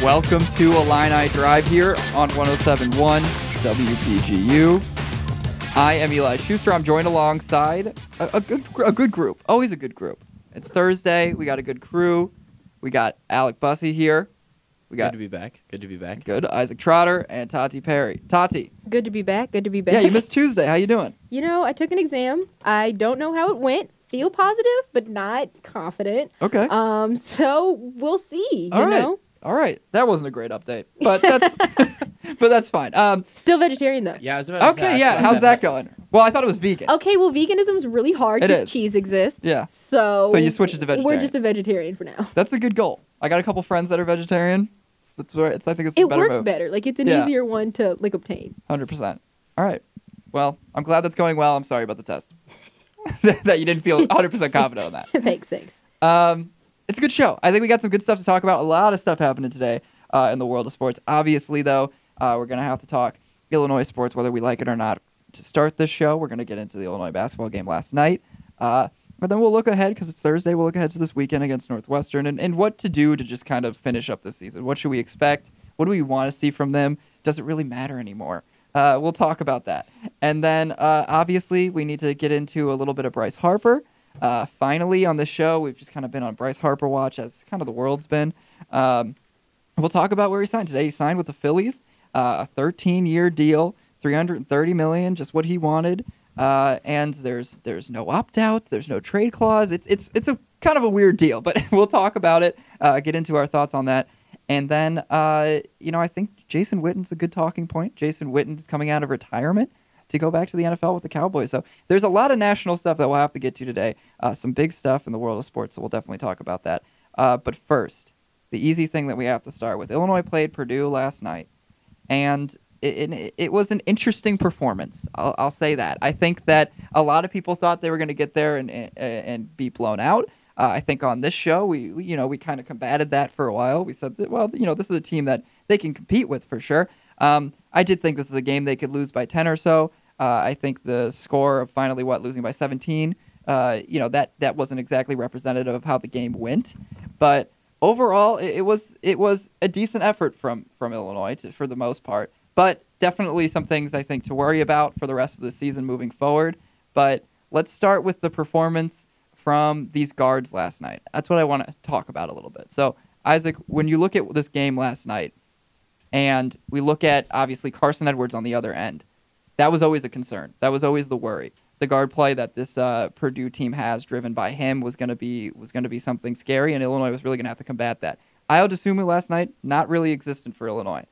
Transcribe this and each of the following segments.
Welcome to Illini Drive here on 107.1 WPGU. I am Eli Schuster. I'm joined alongside a good group. Always a good group. It's Thursday. We got a good crew. We got Alec Bussey here. Good to be back. Good to be back. Good. Isaac Trotter and Tati Perry. Tati. Good to be back. Good to be back. Yeah, you missed Tuesday. How you doing? You know, I took an exam. I don't know how it went. Feel positive, but not confident. Okay. So we'll see. All you right. know? All right. That wasn't a great update, but that's but that's fine. Still vegetarian though. Yeah, I was about to say, Okay. Yeah. How's that going? Well, I thought it was vegan. Okay, well, veganism's really hard It because is. cheese exists. Yeah. So So you switch it to vegetarian. We're just a vegetarian for now. That's a good goal. I got a couple friends that are vegetarian. That's where I think it's a It better works move. better. Like it's an Yeah. easier one to obtain. 100%. All right. Well, I'm glad that's going well. I'm sorry about the test. That you didn't feel 100% confident on that. Thanks. It's a good show. I think we got some good stuff to talk about. A lot of stuff happening today in the world of sports. Obviously, though, we're going to have to talk Illinois sports, whether we like it or not. To start this show, we're going to get into the Illinois basketball game last night. But then we'll look ahead, because it's Thursday, we'll look ahead to this weekend against Northwestern and what to do to just kind of finish up this season. What should we expect? What do we want to see from them? Does it really matter anymore? We'll talk about that. And then, obviously, we need to get into a little bit of Bryce Harper. Finally, on this show, we've just kind of been on Bryce Harper watch, as kind of the world's been. We'll talk about where he signed today. He signed with the Phillies, a 13-year deal, $330 million, just what he wanted. And there's no opt-out, there's no trade clause. It's a kind of a weird deal, but we'll talk about it, get into our thoughts on that. And then, I think Jason Witten's a good talking point. Jason Witten's coming out of retirement to go back to the NFL with the Cowboys. So there's a lot of national stuff that we'll have to get to today. Some big stuff in the world of sports, so we'll definitely talk about that. But first, the easy thing that we have to start with. Illinois played Purdue last night, and it was an interesting performance. I'll say that. I think that a lot of people thought they were going to get there and be blown out. I think on this show, we kind of combated that for a while. We said that, well, this is a team that they can compete with for sure. I did think this is a game they could lose by 10 or so. I think the score of finally losing by 17, that wasn't exactly representative of how the game went. But overall, it was a decent effort from Illinois for the most part. But definitely some things I think to worry about for the rest of the season moving forward. But let's start with the performance from these guards last night. That's what I want to talk about a little bit. So, Isaac, when you look at this game last night, and we look at, obviously, Carson Edwards on the other end, that was always a concern. That was always the worry. The guard play that this Purdue team has driven by him was going to be something scary, and Illinois was really going to have to combat that. Ayo Dosunmu last night, not really existent for Illinois.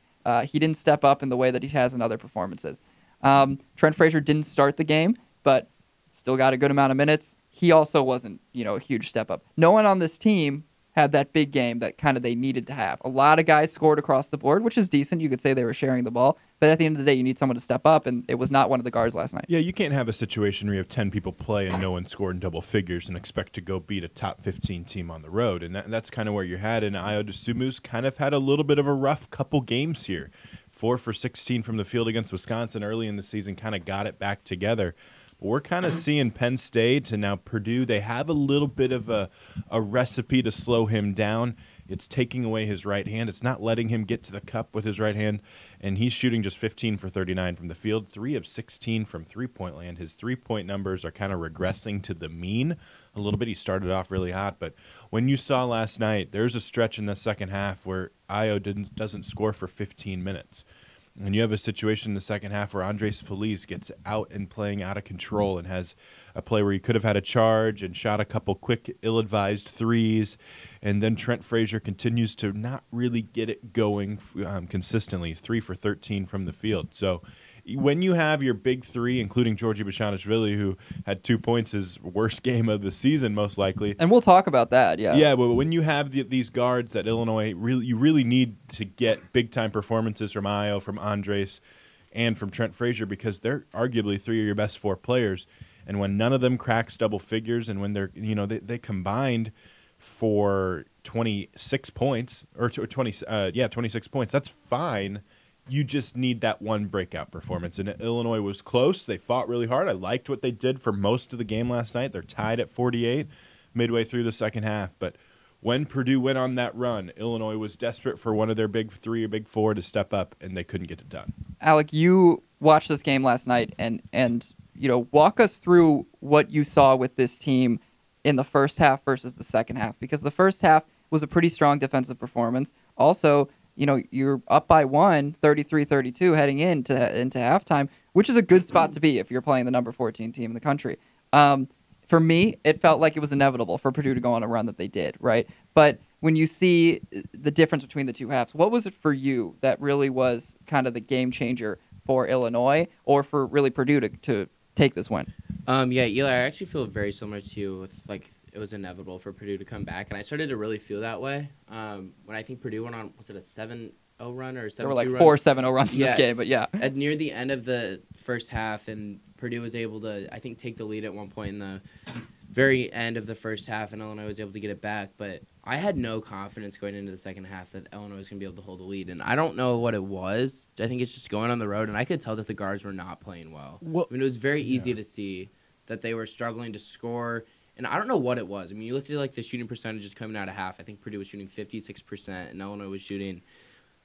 He didn't step up in the way that he has in other performances. Trent Frazier didn't start the game, but still got a good amount of minutes. He also wasn't, a huge step up. No one on this team had that big game that kind of they needed to have. A lot of guys scored across the board, which is decent. You could say they were sharing the ball. But at the end of the day, you need someone to step up, and it was not one of the guards last night. Yeah, you can't have a situation where you have 10 people play and no one scored in double figures and expect to go beat a top 15 team on the road. And that's kind of where you're at. And Ayo Dosunmu's kind of had a little bit of a rough couple games here. 4 for 16 from the field against Wisconsin early in the season, kind of got it back together. But we're kind of seeing Penn State and now Purdue. They have a little bit of a recipe to slow him down. It's taking away his right hand. It's not letting him get to the cup with his right hand. And he's shooting just 15 for 39 from the field, 3 of 16 from three-point land. His three-point numbers are kind of regressing to the mean a little bit. He started off really hot. But when you saw last night, there's a stretch in the second half where Ayo doesn't score for 15 minutes. And you have a situation in the second half where Andres Feliz gets out and playing out of control and has a play where he could have had a charge and shot a couple quick, ill-advised threes. And then Trent Frazier continues to not really get it going consistently, 3 for 13 from the field. So when you have your big three, including Georgi Bashaniashvili, who had 2 points, his worst game of the season most likely. And we'll talk about that, yeah. Yeah, but when you have these guards that Illinois, you really need to get big-time performances from Ayo, from Andres, and from Trent Frazier, because they're arguably 3 of your best 4 players. And when none of them cracks double figures, and when they're they combined for 26 points or 26 points, that's fine. You just need that one breakout performance. And Illinois was close. They fought really hard. I liked what they did for most of the game last night. They're tied at 48 midway through the second half. But when Purdue went on that run, Illinois was desperate for one of their big three or big four to step up, and they couldn't get it done. Alec, you watched this game last night, and walk us through what you saw with this team in the first half versus the second half, because the first half was a pretty strong defensive performance. Also, you're up by 33-32 heading into halftime, which is a good spot to be if you're playing the number 14 team in the country. For me, it felt like it was inevitable for Purdue to go on a run that they did, right? But when you see the difference between the two halves, what was it for you that really was kind of the game changer for Illinois, or for really Purdue to take this win? Yeah, Eli, I actually feel very similar to you. With it was inevitable for Purdue to come back, and I started to really feel that way when I think Purdue went on. Was it a 7-0 run or 7-2 There were like run? 4 7-0 runs in this game, but yeah. At near the end of the first half, and Purdue was able to, I think, take the lead at one point in the very end of the first half, and Illinois was able to get it back. But I had no confidence going into the second half that Illinois was going to be able to hold the lead, and I don't know what it was. I think it's just going on the road, and I could tell that the guards were not playing well. I mean, it was very easy to see that they were struggling to score, and I don't know what it was. I mean, you looked at the shooting percentages coming out of half. I think Purdue was shooting 56%, and Illinois was shooting,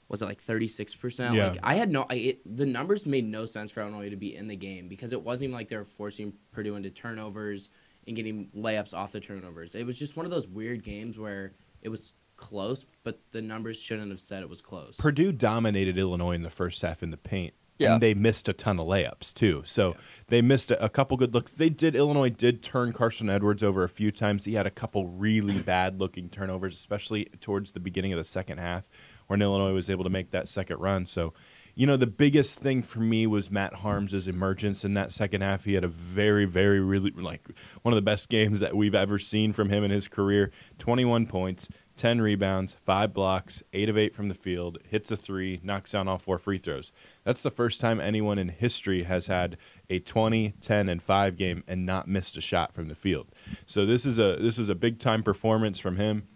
was it 36%? Yeah. The numbers made no sense for Illinois to be in the game, because it wasn't even like they were forcing Purdue into turnovers and getting layups off the turnovers. It was just one of those weird games where it was close, but the numbers shouldn't have said it was close. Purdue dominated Illinois in the first half in the paint. Yeah. And they missed a ton of layups, too. So they missed a couple good looks. Illinois did turn Carson Edwards over a few times. He had a couple really bad-looking turnovers, especially towards the beginning of the second half, when Illinois was able to make that second run. So, the biggest thing for me was Matt Harms' emergence in that second half. He had a very, very, really, one of the best games that we've ever seen from him in his career. 21 points. 10 rebounds, 5 blocks, 8 of 8 from the field, hits a 3, knocks down all 4 free throws. That's the first time anyone in history has had a 20, 10, and 5 game and not missed a shot from the field. So this is a big-time performance from him.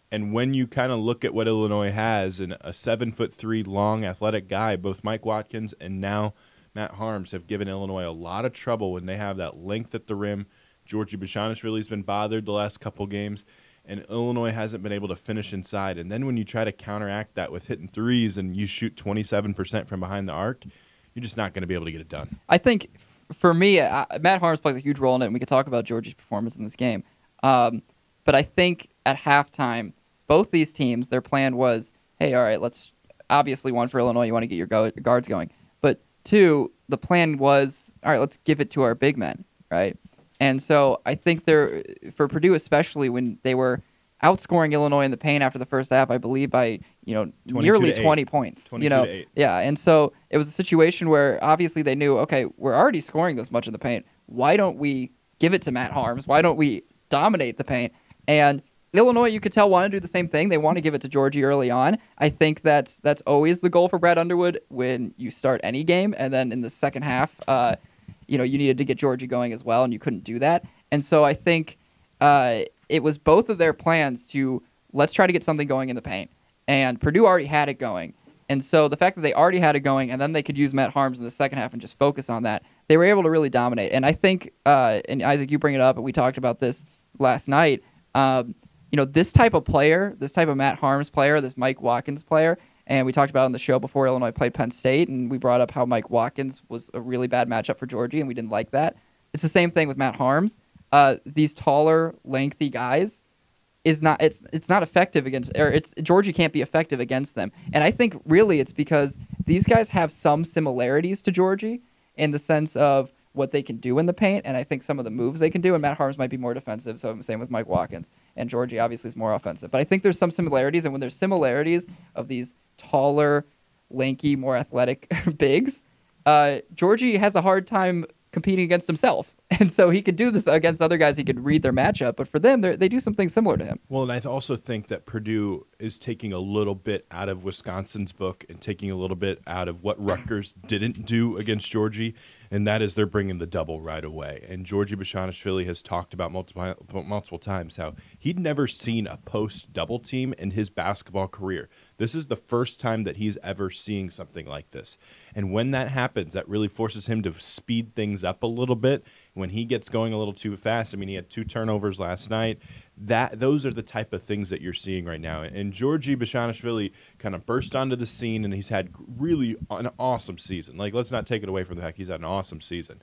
And when you kind of look at what Illinois has, and a 7'3" long athletic guy, both Mike Watkins and now Matt Harms have given Illinois a lot of trouble when they have that length at the rim. Georgie Bashaniashvili's been bothered the last couple games, and Illinois hasn't been able to finish inside. And then when you try to counteract that with hitting threes and you shoot 27% from behind the arc, you're just not going to be able to get it done. I think, for me, Matt Harms plays a huge role in it, and we could talk about Georgie's performance in this game. But I think at halftime, both these teams, their plan was, hey, all right, let's obviously, one, for Illinois, you want to get your guards going. But two, the plan was, all right, let's give it to our big men, right? And so I think for Purdue, especially when they were outscoring Illinois in the paint after the first half, I believe by nearly 20 points. 22-8. Yeah. And so it was a situation where obviously they knew, okay, we're already scoring this much in the paint. Why don't we give it to Matt Harms? Why don't we dominate the paint? And Illinois, you could tell, want to do the same thing. They want to give it to Georgie early on. I think that's always the goal for Brad Underwood when you start any game, and then in the second half, you needed to get Georgie going as well, and you couldn't do that. And so I think it was both of their plans to let's try to get something going in the paint. And Purdue already had it going. And so the fact that they already had it going, and then they could use Matt Harms in the second half and just focus on that, they were able to really dominate. And I think, and Isaac, you bring it up, and we talked about this last night, this type of player, this type of Matt Harms player, this Mike Watkins player, and we talked about it on the show before Illinois played Penn State, and we brought up how Mike Watkins was a really bad matchup for Georgie, and we didn't like that. It's the same thing with Matt Harms. These taller, lengthy guys it's not effective against, Georgie can't be effective against them. And I think really it's because these guys have some similarities to Georgie in the sense of what they can do in the paint, and I think some of the moves they can do, and Matt Harms might be more defensive, so I'm saying with Mike Watkins, and Georgie obviously is more offensive. But I think there's some similarities, and when there's similarities of these taller, lanky, more athletic bigs, Georgie has a hard time competing against himself. And so he could do this against other guys. He could read their matchup. But for them, they do something similar to him. Well, and I also think that Purdue is taking a little bit out of Wisconsin's book and taking a little bit out of what Rutgers didn't do against Georgie, and that is they're bringing the double right away. And Georgie Bashaniashvili has talked about multiple times how he'd never seen a post double team in his basketball career. This is the first time that he's ever seeing something like this. And when that happens, that really forces him to speed things up a little bit. When he gets going a little too fast, I mean, he had 2 turnovers last night. those are the type of things that you're seeing right now. And Georgi Bashanishvili kind of burst onto the scene, and he's had really an awesome season. Like, let's not take it away from the fact he's had an awesome season.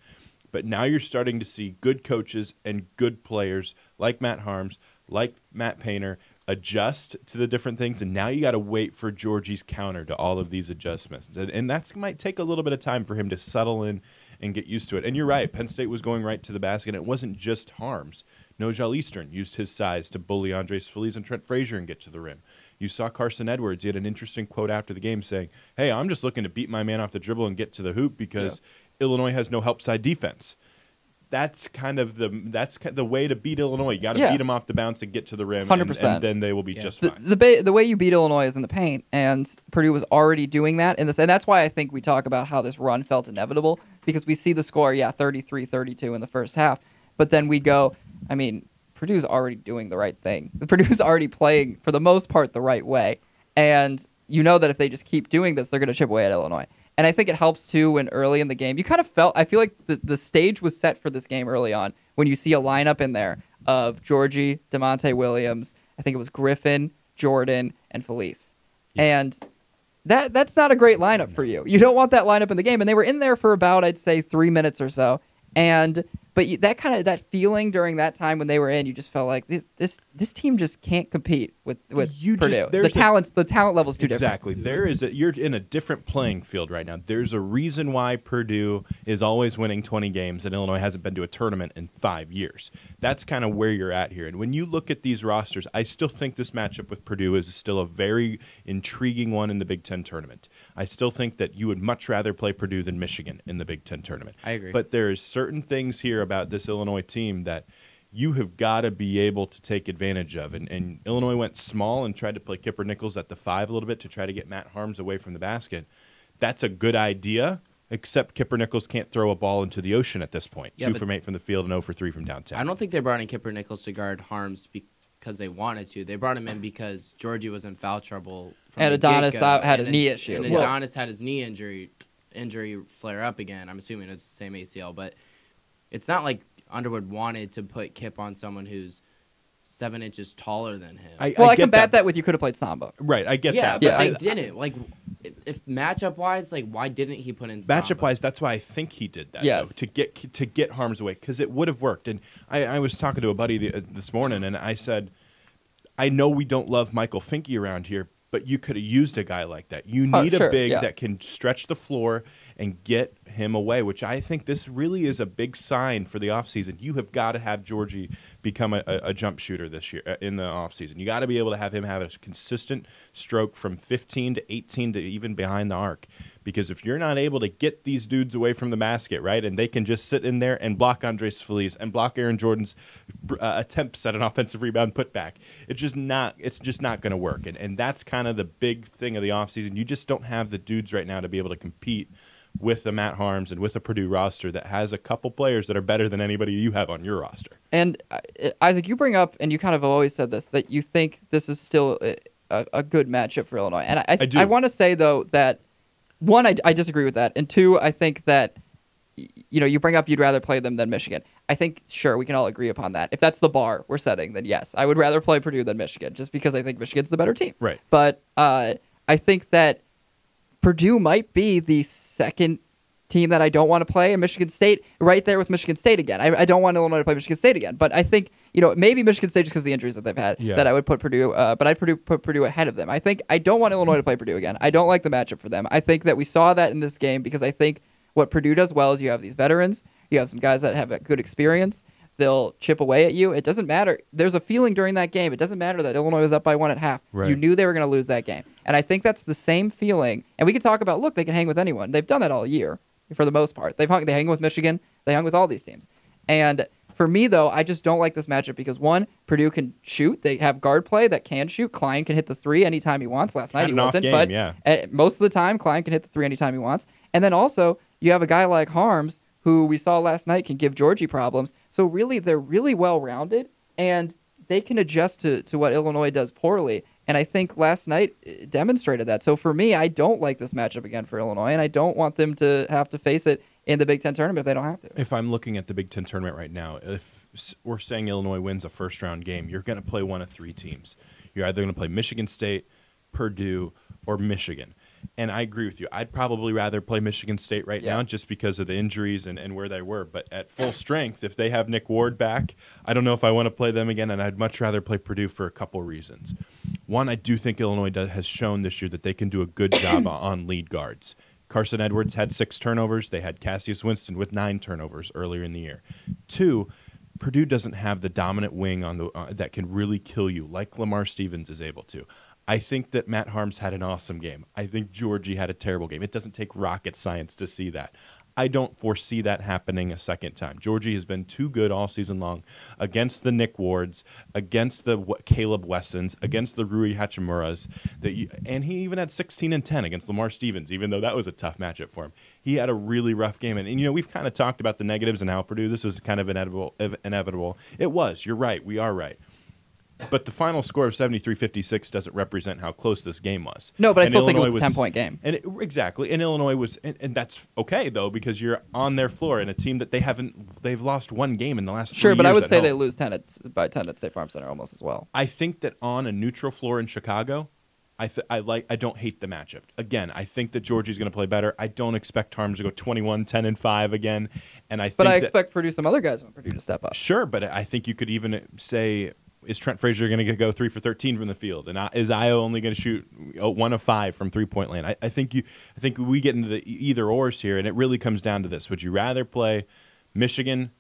But now you're starting to see good coaches and good players like Matt Harms, like Matt Painter, adjust to the different things, and now you got to wait for Georgie's counter to all of these adjustments. And that might take a little bit of time for him to settle in and get used to it. And you're right, Penn State was going right to the basket. It wasn't just Harms. Nojal Eastern used his size to bully Andres Feliz and Trent Frazier and get to the rim. You saw Carson Edwards. He had an interesting quote after the game saying, hey, I'm just looking to beat my man off the dribble and get to the hoop because Illinois has no help side defense. That's kind of the way to beat Illinois. You got to beat them off the bounce and get to the rim, 100%. And then they will be just fine. The way you beat Illinois is in the paint, and Purdue was already doing that in this, and that's why I think we talk about how this run felt inevitable, because we see the score, 33-32 in the first half, but then we go, I mean, Purdue's already doing the right thing. Purdue's already playing, for the most part, the right way, and you know that if they just keep doing this, they're going to chip away at Illinois. And I think it helps, too, when early in the game, you kind of felt, I feel like the stage was set for this game early on when you see a lineup in there of Georgie, DeMonte Williams, I think it was Griffin, Jordan, and Felice. Yeah. And that's not a great lineup for you. You don't want that lineup in the game. And they were in there for about, I'd say, 3 minutes or so. But that feeling during that time when they were in, you just felt like this team just can't compete with Purdue. The talent level is too different. Exactly. You're in a different playing field right now. There's a reason why Purdue is always winning 20 games and Illinois hasn't been to a tournament in 5 years. That's kind of where you're at here. And when you look at these rosters, I still think this matchup with Purdue is still a very intriguing one in the Big Ten tournament. I still think that you would much rather play Purdue than Michigan in the Big Ten tournament. I agree. But there's certain things here about this Illinois team that you have got to be able to take advantage of. And Illinois went small and tried to play Kipper Nichols at the 5 a little bit to try to get Matt Harms away from the basket. That's a good idea, except Kipper Nichols can't throw a ball into the ocean at this point. 2 from 8 from the field and 0 for 3 from downtown. I don't think they brought in Kipper Nichols to guard Harms because they wanted to. They brought him in because Georgie was in foul trouble from and the Adonis get-go. had a knee issue. And Adonis had his knee injury flare up again. I'm assuming it's the same ACL, but it's not like Underwood wanted to put Kip on someone who's 7 inches taller than him. I combat that with you could have played Samba. Right, I get that. But they didn't. Like, if matchup-wise, like, why didn't he put in Samba? Matchup-wise, that's why I think he did that, yes. though, to get Harms away, because it would have worked. And I was talking to a buddy this morning, and I said, I know we don't love Michael Finke around here, but you could have used a guy like that. You need a big that can stretch the floor and get him away, which I think this really is a big sign for the offseason. You have got to have Georgie become a jump shooter this year in the offseason. You got to be able to have him have a consistent stroke from 15 to 18 to even behind the arc. Because if you're not able to get these dudes away from the basket, right, and they can just sit in there and block Andres Feliz and block Aaron Jordan's attempts at an offensive rebound putback, it's just not going to work. And that's kind of the big thing of the offseason. You just don't have the dudes right now to be able to compete with the Matt Harms and with the Purdue roster that has a couple players that are better than anybody you have on your roster. And Isaac, you bring up, and you kind of always said this, that you think this is still a good matchup for Illinois. And I do. I want to say, though, that, one, I disagree with that. And two, I think that, you bring up you'd rather play them than Michigan. I think, sure, we can all agree upon that. If that's the bar we're setting, then yes, I would rather play Purdue than Michigan, just because I think Michigan's the better team. Right. But I think that Purdue might be the second team that I don't want to play, and Michigan State right there with Michigan State again. I don't want Illinois to play Michigan State again, but I think maybe Michigan State just because of the injuries that they've had that I would put Purdue, but I'd put Purdue ahead of them. I think I don't want Illinois to play Purdue again. I don't like the matchup for them. I think that we saw that in this game because I think what Purdue does well is you have these veterans, you have some guys that have a good experience. They'll chip away at you. It doesn't matter. There's a feeling during that game. It doesn't matter that Illinois was up by 1 at half. Right. You knew they were going to lose that game. And I think that's the same feeling. And we can talk about, look, they can hang with anyone. They've done that all year for the most part. They hang with Michigan. They hung with all these teams. And for me, though, I just don't like this matchup because, one, Purdue can shoot. They have guard play that can shoot. Klein can hit the 3 anytime he wants. Last night he wasn't. But most of the time, Klein can hit the 3 anytime he wants. And then also, you have a guy like Harms, who we saw last night can give Georgie problems. So really, they're really well-rounded, and they can adjust to what Illinois does poorly. And I think last night demonstrated that. So for me, I don't like this matchup again for Illinois, and I don't want them to have to face it in the Big Ten tournament if they don't have to. If I'm looking at the Big Ten tournament right now, if we're saying Illinois wins a first-round game, you're going to play one of three teams. You're either going to play Michigan State, Purdue, or Michigan. And I agree with you. I'd probably rather play Michigan State right now just because of the injuries and where they were. But at full strength, if they have Nick Ward back, I don't know if I want to play them again, and I'd much rather play Purdue for a couple reasons. One, I do think Illinois has shown this year that they can do a good job on lead guards. Carson Edwards had 6 turnovers. They had Cassius Winston with 9 turnovers earlier in the year. 2, Purdue doesn't have the dominant wing on the that can really kill you like Lamar Stevens is able to. I think that Matt Harms had an awesome game. I think Georgie had a terrible game. It doesn't take rocket science to see that. I don't foresee that happening a second time. Georgie has been too good all season long against the Nick Wards, against the Caleb Wessons, against the Rui Hachimuras, and he even had 16 and 10 against Lamar Stevens, even though that was a tough matchup for him. He had a really rough game. And we've kind of talked about the negatives and how Purdue, this was kind of inevitable. It was. You're right. We are right. But the final score of 73-56 doesn't represent how close this game was. No, but I still think it was a Illinois 10-point game. Exactly. And Illinois was, and that's okay, though, because you're on their floor in a team that they've lost one game in the last 3 years. Sure, but I would say home. they lose by 10 at State Farm Center almost as well. I think that on a neutral floor in Chicago, I don't hate the matchup. Again, I think that Georgie's going to play better. I don't expect Harms to go 21, 10, and 5 again. And I expect Purdue, some other guys from Purdue to step up. Sure, but I think you could even say, is Trent Frazier going to go 3 for 13 from the field? And is Io only going to shoot 1 of 5 from 3-point land? I think we get into the either ors here, and it really comes down to this. Would you rather play Michigan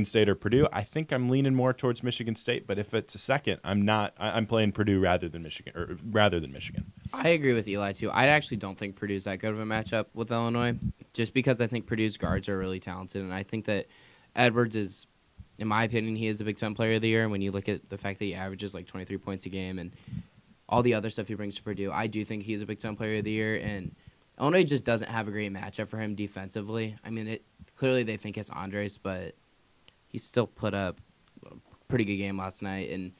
State, or Purdue? I think I'm leaning more towards Michigan State, but if it's a second, I'm playing Purdue rather than Michigan. I agree with Eli too. I actually don't think Purdue's that good of a matchup with Illinois, just because I think Purdue's guards are really talented, and I think that Edwards is, in my opinion, he is the Big Ten Player of the Year. And when you look at the fact that he averages like 23 points a game and all the other stuff he brings to Purdue, I do think he's a Big Ten Player of the Year. And Illinois just doesn't have a great matchup for him defensively. I mean, clearly they think it's Andres, but he still put up a pretty good game last night. And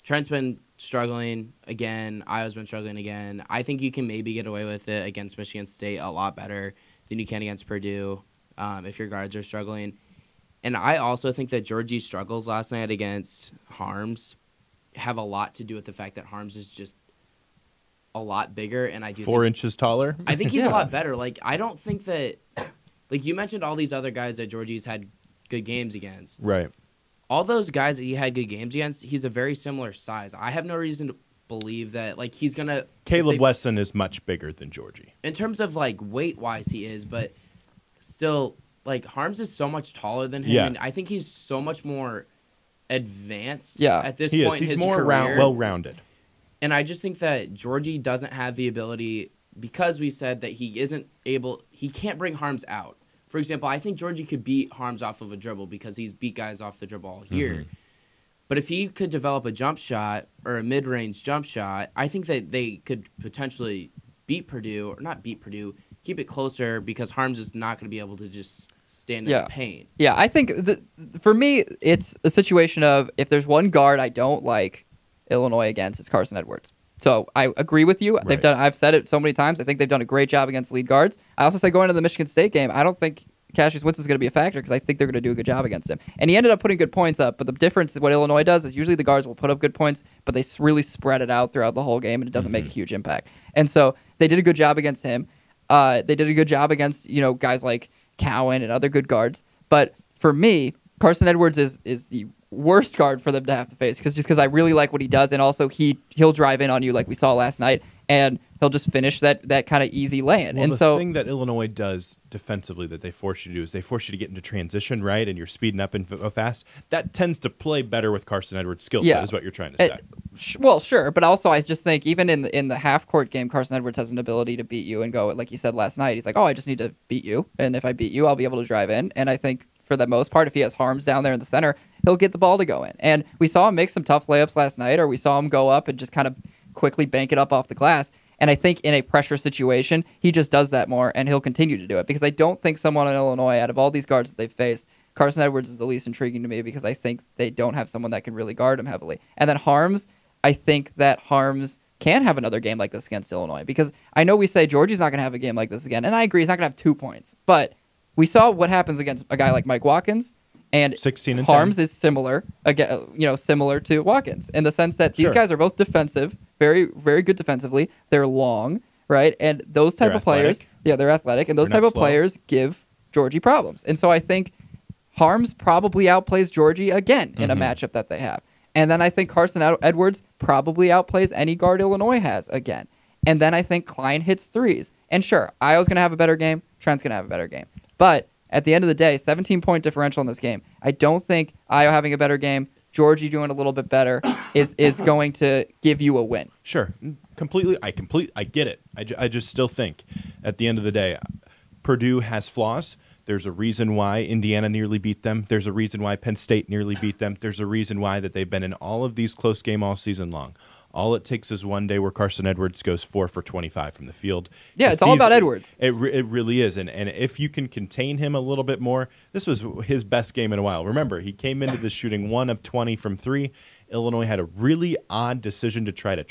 Trent's been struggling again. Iowa's been struggling again. I think you can maybe get away with it against Michigan State a lot better than you can against Purdue if your guards are struggling. And I also think that Georgie's struggles last night against Harms have a lot to do with the fact that Harms is just a lot bigger, and I do 4 inches taller. I think he's a lot better. Like, I don't think that, like, you mentioned all these other guys that Georgie's had good games against. Right. All those guys that he had good games against, he's a very similar size. I have no reason to believe that, like, he's gonna. Caleb Wesson is much bigger than Georgie in terms of like weight wise. He is, but still. Like, Harms is so much taller than him, and I think he's so much more advanced at this point in his career. Well-rounded. And I just think that Georgie doesn't have the ability, because we said that he can't bring Harms out. For example, I think Georgie could beat Harms off of a dribble because he's beat guys off the dribble all year. Mm-hmm. But if he could develop a jump shot or a mid-range jump shot, I think that they could potentially beat Purdue, or not beat Purdue, keep it closer, because Harms is not going to be able to just stand in the paint. Yeah, I think for me, it's a situation of, if there's one guard I don't like Illinois against, it's Carson Edwards. So I agree with you. Right. I've said it so many times. I think they've done a great job against lead guards. I also say, going into the Michigan State game, I don't think Cassius Winston is going to be a factor, because I think they're going to do a good job against him. And he ended up putting good points up, but the difference is what Illinois does is usually the guards will put up good points, but they really spread it out throughout the whole game, and it doesn't make a huge impact. And so they did a good job against him. They did a good job against guys like Cowan and other good guards. But for me, Carson Edwards is the worst guard for them to have to face, because I really like what he does, and also he'll drive in on you like we saw last night, and he'll just finish that kind of easy lay-in. Well, and the thing that Illinois does defensively that they force you to do is they force you to get into transition, right, and you're speeding up and fast. That tends to play better with Carson Edwards' skill set, is what you're trying to say. Well, sure, but also I just think even in the half-court game, Carson Edwards has an ability to beat you and go, like he said last night, he's like, I just need to beat you, and if I beat you, I'll be able to drive in. And I think for the most part, if he has Harms down there in the center, he'll get the ball to go in. And we saw him make some tough layups last night, or we saw him go up and just kind of quickly bank it up off the glass. And I think in a pressure situation, he just does that more, and he'll continue to do it, because I don't think someone in Illinois, out of all these guards that they've faced, Carson Edwards is the least intriguing to me, because I think they don't have someone that can really guard him heavily. And then Harms, I think that Harms can have another game like this against Illinois, because I know we say Georgie's not going to have a game like this again, and I agree he's not going to have 2 points, but we saw what happens against a guy like Mike Watkins, and 16 and Harms 10. is similar, again, similar to Watkins in the sense that these Sure. guys are both defensive, very, very good defensively. They're long, right? And those type They're of players, athletic. they're athletic, and those They're type not of slow. players give Georgie problems. And so I think Harms probably outplays Georgie again in a matchup that they have. And then I think Carson Edwards probably outplays any guard Illinois has again. And then I think Klein hits threes. And sure, Io's going to have a better game. Trent's going to have a better game. But at the end of the day, 17-point differential in this game. I don't think Io having a better game, Georgie doing a little bit better, is going to give you a win. Sure, I get it. I just still think at the end of the day, Purdue has flaws. There's a reason why Indiana nearly beat them. There's a reason why Penn State nearly beat them. There's a reason why that they've been in all of these close games all season long. All it takes is one day where Carson Edwards goes 4 for 25 from the field. Yeah, it's all about Edwards. It really is. And if you can contain him a little bit more, this was his best game in a while. Remember, he came into this shooting 1 of 20 from 3. Illinois had a really odd decision to try to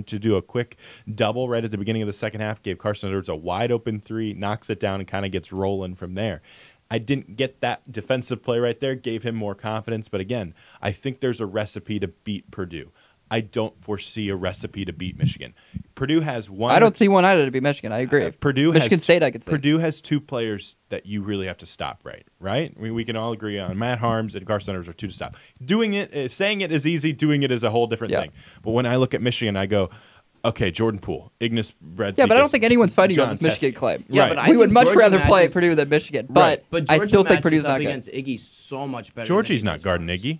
do a quick double right at the beginning of the second half, gave Carson Edwards a wide open 3, knocks it down, and kind of gets rolling from there. I didn't get that defensive play right there, gave him more confidence. But again, I think there's a recipe to beat Purdue. I don't foresee a recipe to beat Michigan. Purdue has one. I don't see one either to beat Michigan. I agree. Michigan State, I could say. Purdue has 2 players that you really have to stop, right? I mean, we can all agree on Matt Harms and Carson Edwards are 2 to stop. Saying it is easy. Doing it is a whole different thing. But when I look at Michigan, I go, okay, Jordan Poole, Ignis Bradzikas. Yeah, but I don't think anyone's fighting on John this Michigan Teskey. claim. Yeah, Right. but We would much Georgia rather play matches- Purdue than Michigan, Right. but But I still think matches Purdue's up not good. against Iggy so much better. Georgie's than not Iggy's guarding was. Iggy.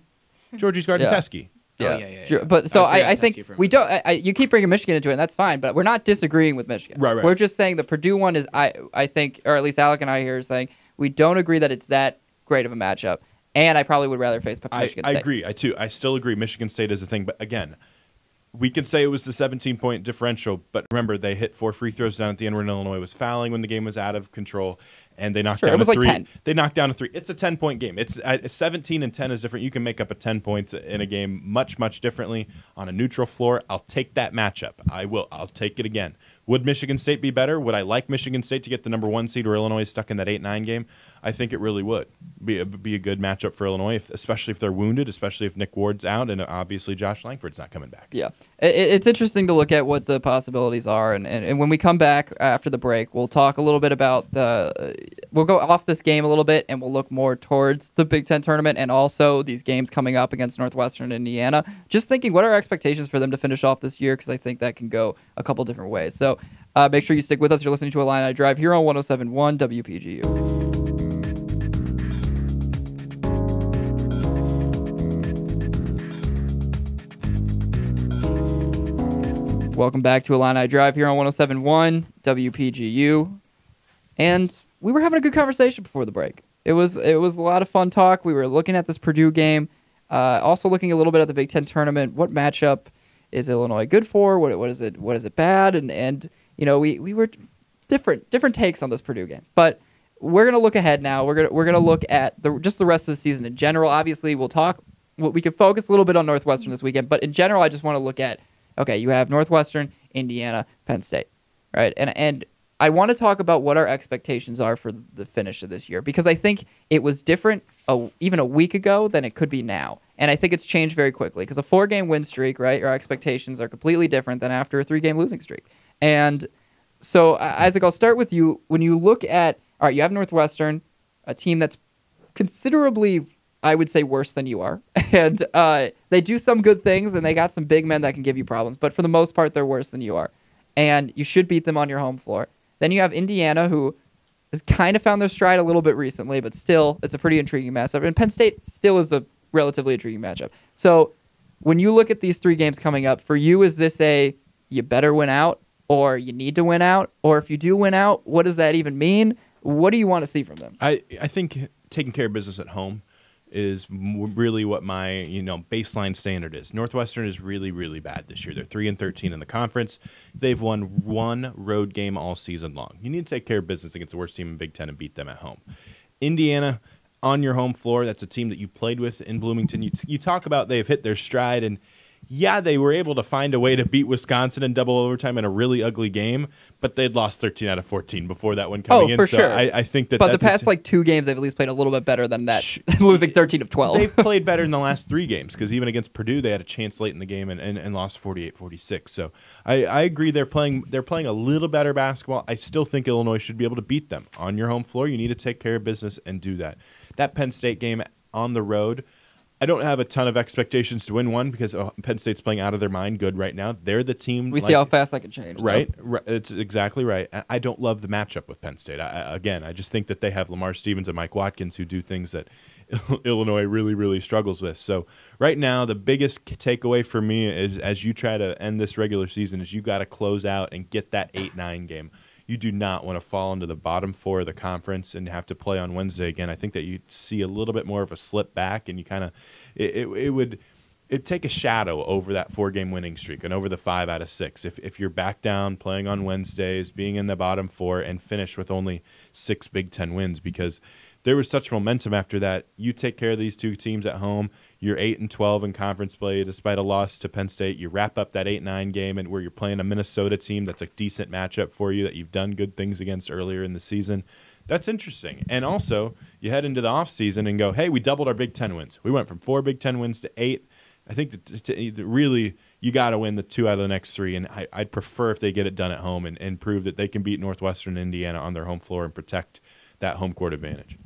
Georgie's guarding Yeah. Teskey. Oh, yeah. But so I forgot I think Teskey for a we minute. don't. You keep bringing Michigan into it, and that's fine. But we're not disagreeing with Michigan. Right. We're just saying the Purdue one is. I think, or at least Alec and I here are saying we don't agree that it's that great of a matchup. And I probably would rather face Michigan I State. agree. I still agree. Michigan State is a thing, but again, we can say it was the 17-point differential, but remember they hit 4 free throws down at the end when Illinois was fouling when the game was out of control, and they knocked Sure, down it was a like 3. 10. They knocked down a 3. It's a 10-point game. It's 17 and 10 is different. You can make up a 10 points in a game much differently on a neutral floor. I'll take that matchup. I will. I'll take it again. Would Michigan State be better? Would I like Michigan State to get the number 1 seed where Illinois is stuck in that 8-9 game? I think it really would be a good matchup for Illinois, especially if they're wounded, especially if Nick Ward's out, and obviously Josh Langford's not coming back. Yeah, it's interesting to look at what the possibilities are, and when we come back after the break, we'll talk a little bit about we'll go off this game a little bit, and we'll look more towards the Big Ten tournament and also these games coming up against Northwestern and Indiana. Just thinking, what are our expectations for them to finish off this year? Because I think that can go a couple different ways. So make sure you stick with us. You're listening to Illini Drive here on 107.1 WPGU. Welcome back to Illini Drive here on 107.1 WPGU. And we were having a good conversation before the break. It was a lot of fun talk. We were looking at this Purdue game, also looking a little bit at the Big Ten tournament. What matchup is Illinois good for? What is it bad? And you know, we were different takes on this Purdue game. But we're gonna look ahead now. We're gonna look at just the rest of the season in general. Obviously, we can focus a little bit on Northwestern this weekend, but in general, I just want to look at. Okay, you have Northwestern, Indiana, Penn State, right? And I want to talk about what our expectations are for the finish of this year, because I think it was different even a week ago than it could be now. And I think it's changed very quickly, because a 4-game win streak, right, your expectations are completely different than after a 3-game losing streak. And so, Isaac, I'll start with you. When you look at, all right, you have Northwestern, a team that's considerably, I would say, worse than you are. And they do some good things, and they got some big men that can give you problems. But for the most part, they're worse than you are. And you should beat them on your home floor. Then you have Indiana, who has kind of found their stride a little bit recently, but still, it's a pretty intriguing matchup. And Penn State still is a relatively intriguing matchup. So when you look at these 3 games coming up, for you, is this you better win out, or you need to win out? Or if you do win out, what does that even mean? What do you want to see from them? I think taking care of business at home is really what my baseline standard is. Northwestern is really bad this year. They're 3-13 in the conference. They've won 1 road game all season long. You need to take care of business against the worst team in Big Ten and beat them at home. Indiana, on your home floor, that's a team that you played with in Bloomington. You talk about they've hit their stride, and yeah, they were able to find a way to beat Wisconsin in double overtime in a really ugly game, but they'd lost 13 out of 14 before that one coming in. For so sure. I think that But the that's past 2 games, they've at least played a little bit better than that, losing 13 of 12. They've played better in the last 3 games because even against Purdue, they had a chance late in the game and lost 48-46. So I agree they're playing a little better basketball. I still think Illinois should be able to beat them. On your home floor, you need to take care of business and do that. That Penn State game on the road, I don't have a ton of expectations to win one because Penn State's playing out of their mind good right now. They're the team. We see how fast that can change. Right? It's exactly right. I don't love the matchup with Penn State. I just think that they have Lamar Stevens and Mike Watkins who do things that Illinois really, really struggles with. So right now, the biggest takeaway for me is as you try to end this regular season is you got to close out and get that 8-9 game. You do not want to fall into the bottom 4 of the conference and have to play on Wednesday again. I think that you'd see a little bit more of a slip back, and you kind of it'd take a shadow over that 4-game winning streak and over the 5 out of 6. If you're back down playing on Wednesdays, being in the bottom 4, and finish with only 6 Big Ten wins, because there was such momentum after that. You take care of these 2 teams at home. You're 8-12 in conference play despite a loss to Penn State. You wrap up that 8-9 game and where you're playing a Minnesota team that's a decent matchup for you that you've done good things against earlier in the season. That's interesting. And also, you head into the offseason and go, hey, we doubled our Big Ten wins. We went from 4 Big Ten wins to 8. I think that really you got to win the 2 out of the next 3, and I'd prefer if they get it done at home and prove that they can beat Northwestern Indiana on their home floor and protect that home court advantage.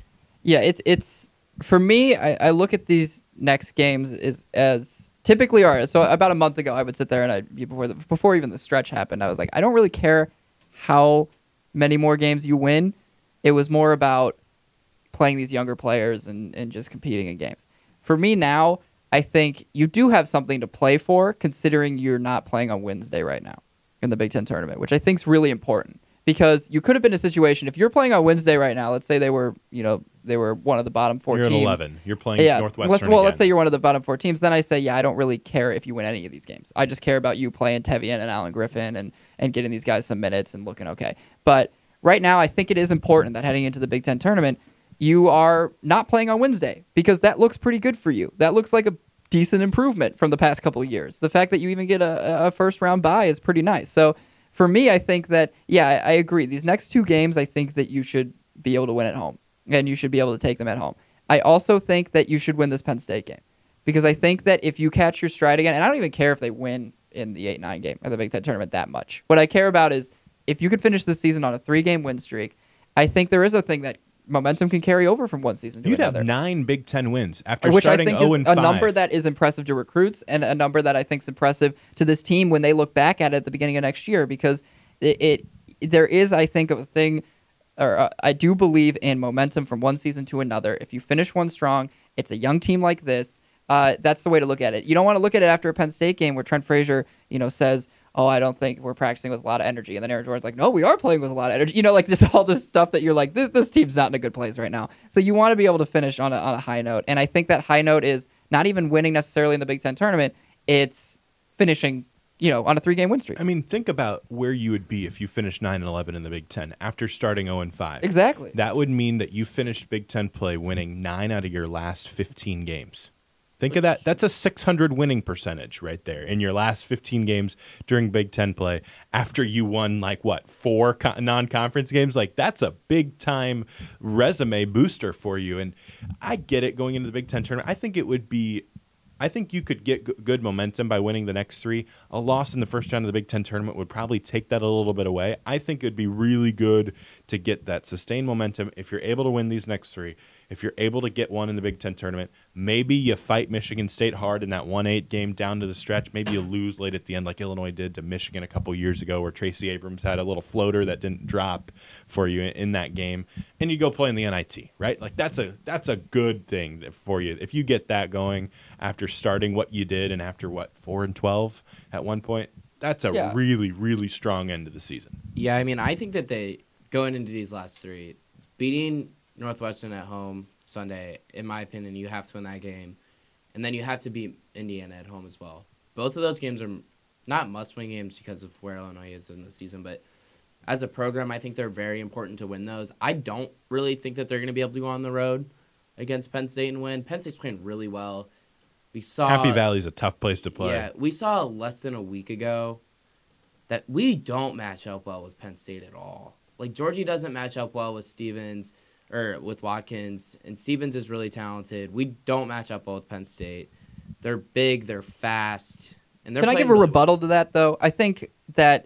Yeah, it's for me, I look at these next games as typically are. So about a month ago, I would sit there and before even the stretch happened, I was like, I don't really care how many more games you win. It was more about playing these younger players and just competing in games. For me now, I think you do have something to play for, considering you're not playing on Wednesday right now in the Big Ten tournament, which I think is really important. Because you could have been in a situation, if you're playing on Wednesday right now, let's say they were one of the bottom 4 teams. You're at 11. You're playing Northwestern let's say you're one of the bottom 4 teams. Then I say, I don't really care if you win any of these games. I just care about you playing Tevian and Allen Griffin and getting these guys some minutes and looking okay. But right now, I think it is important that heading into the Big Ten tournament, you are not playing on Wednesday because that looks pretty good for you. That looks like a decent improvement from the past couple of years. The fact that you even get a first-round bye is pretty nice. So for me, I think that, I agree. These next 2 games, I think that you should be able to win at home, and you should be able to take them at home. I also think that you should win this Penn State game, because I think that if you catch your stride again, and I don't even care if they win in the 8-9 game or the Big Ten tournament that much. What I care about is if you could finish the season on a 3-game win streak, I think there is a thing that momentum can carry over from one season to another. You'd have 9 Big Ten wins after which starting I think 0-5. is a number that is impressive to recruits and a number that I think is impressive to this team when they look back at it at the beginning of next year, because there is, I think, a thing, or I do believe in momentum from one season to another. If you finish one strong, it's a young team like this. That's the way to look at it. You don't want to look at it after a Penn State game where Trent Frazier, says, oh, I don't think we're practicing with a lot of energy. And then Aaron Jordan's like, no, we are playing with a lot of energy. Just all this stuff that you're like, this team's not in a good place right now. So you want to be able to finish on a high note. And I think that high note is not even winning necessarily in the Big Ten tournament. It's finishing, on a 3-game win streak. I mean, think about where you would be if you finished 9-11 in the Big Ten after starting 0-5. Exactly. That would mean that you finished Big Ten play winning 9 out of your last 15 games. Think of that. That's a 600 winning percentage right there in your last 15 games during Big Ten play after you won 4 non-conference games. That's a big-time resume booster for you. And I get it going into the Big Ten tournament. I think you could get good momentum by winning the next 3. A loss in the first round of the Big Ten tournament would probably take that a little bit away. I think it would be really good to get that sustained momentum if you're able to win these next 3. If you're able to get one in the Big Ten tournament, maybe you fight Michigan State hard in that 1-8 game down to the stretch. Maybe you lose late at the end like Illinois did to Michigan a couple years ago where Tracy Abrams had a little floater that didn't drop for you in that game. And you go play in the NIT, right? That's a good thing for you. If you get that going after starting what you did and after, 4-12 at one point, that's a really, really strong end of the season. Yeah, I mean, I think that they, going into these last 3, beating Northwestern at home Sunday, in my opinion, you have to win that game. And then you have to beat Indiana at home as well. Both of those games are not must-win games because of where Illinois is in the season, but as a program, I think they're very important to win those. I don't really think that they're going to be able to go on the road against Penn State and win. Penn State's playing really well. We saw Happy Valley's a tough place to play. Yeah, we saw less than a week ago that we don't match up well with Penn State at all. Like, Georgie doesn't match up well with Stevens or with Watkins, and Stevens is really talented. We don't match up well with Penn State. They're big, they're fast, and they're Can I playing give a really rebuttal to that, though? I think that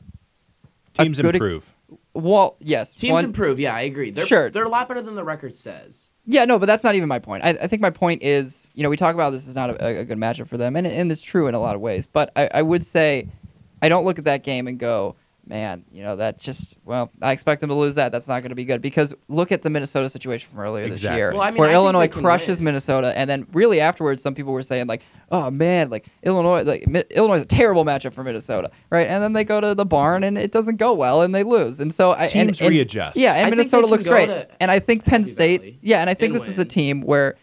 Teams improve. Well, yes. Teams improve, yeah, I agree. Sure. They're a lot better than the record says. Yeah, no, but that's not even my point. I think my point is, we talk about this is not a good matchup for them, and it's true in a lot of ways. But I would say I don't look at that game and go, man, that just, I expect them to lose that. That's not going to be good. Because look at the Minnesota situation from earlier this year, Well, I mean, where I think Illinois they can crushes win. Minnesota, and then really afterwards, some people were saying, like, oh, man, like, Illinois is a terrible matchup for Minnesota, right? And then they go to the barn, and it doesn't go well, and they lose. And so Teams readjust. Yeah, and I think Minnesota they can looks go great. to And I think Penn Happy State, Valley and I think and this is a win. team where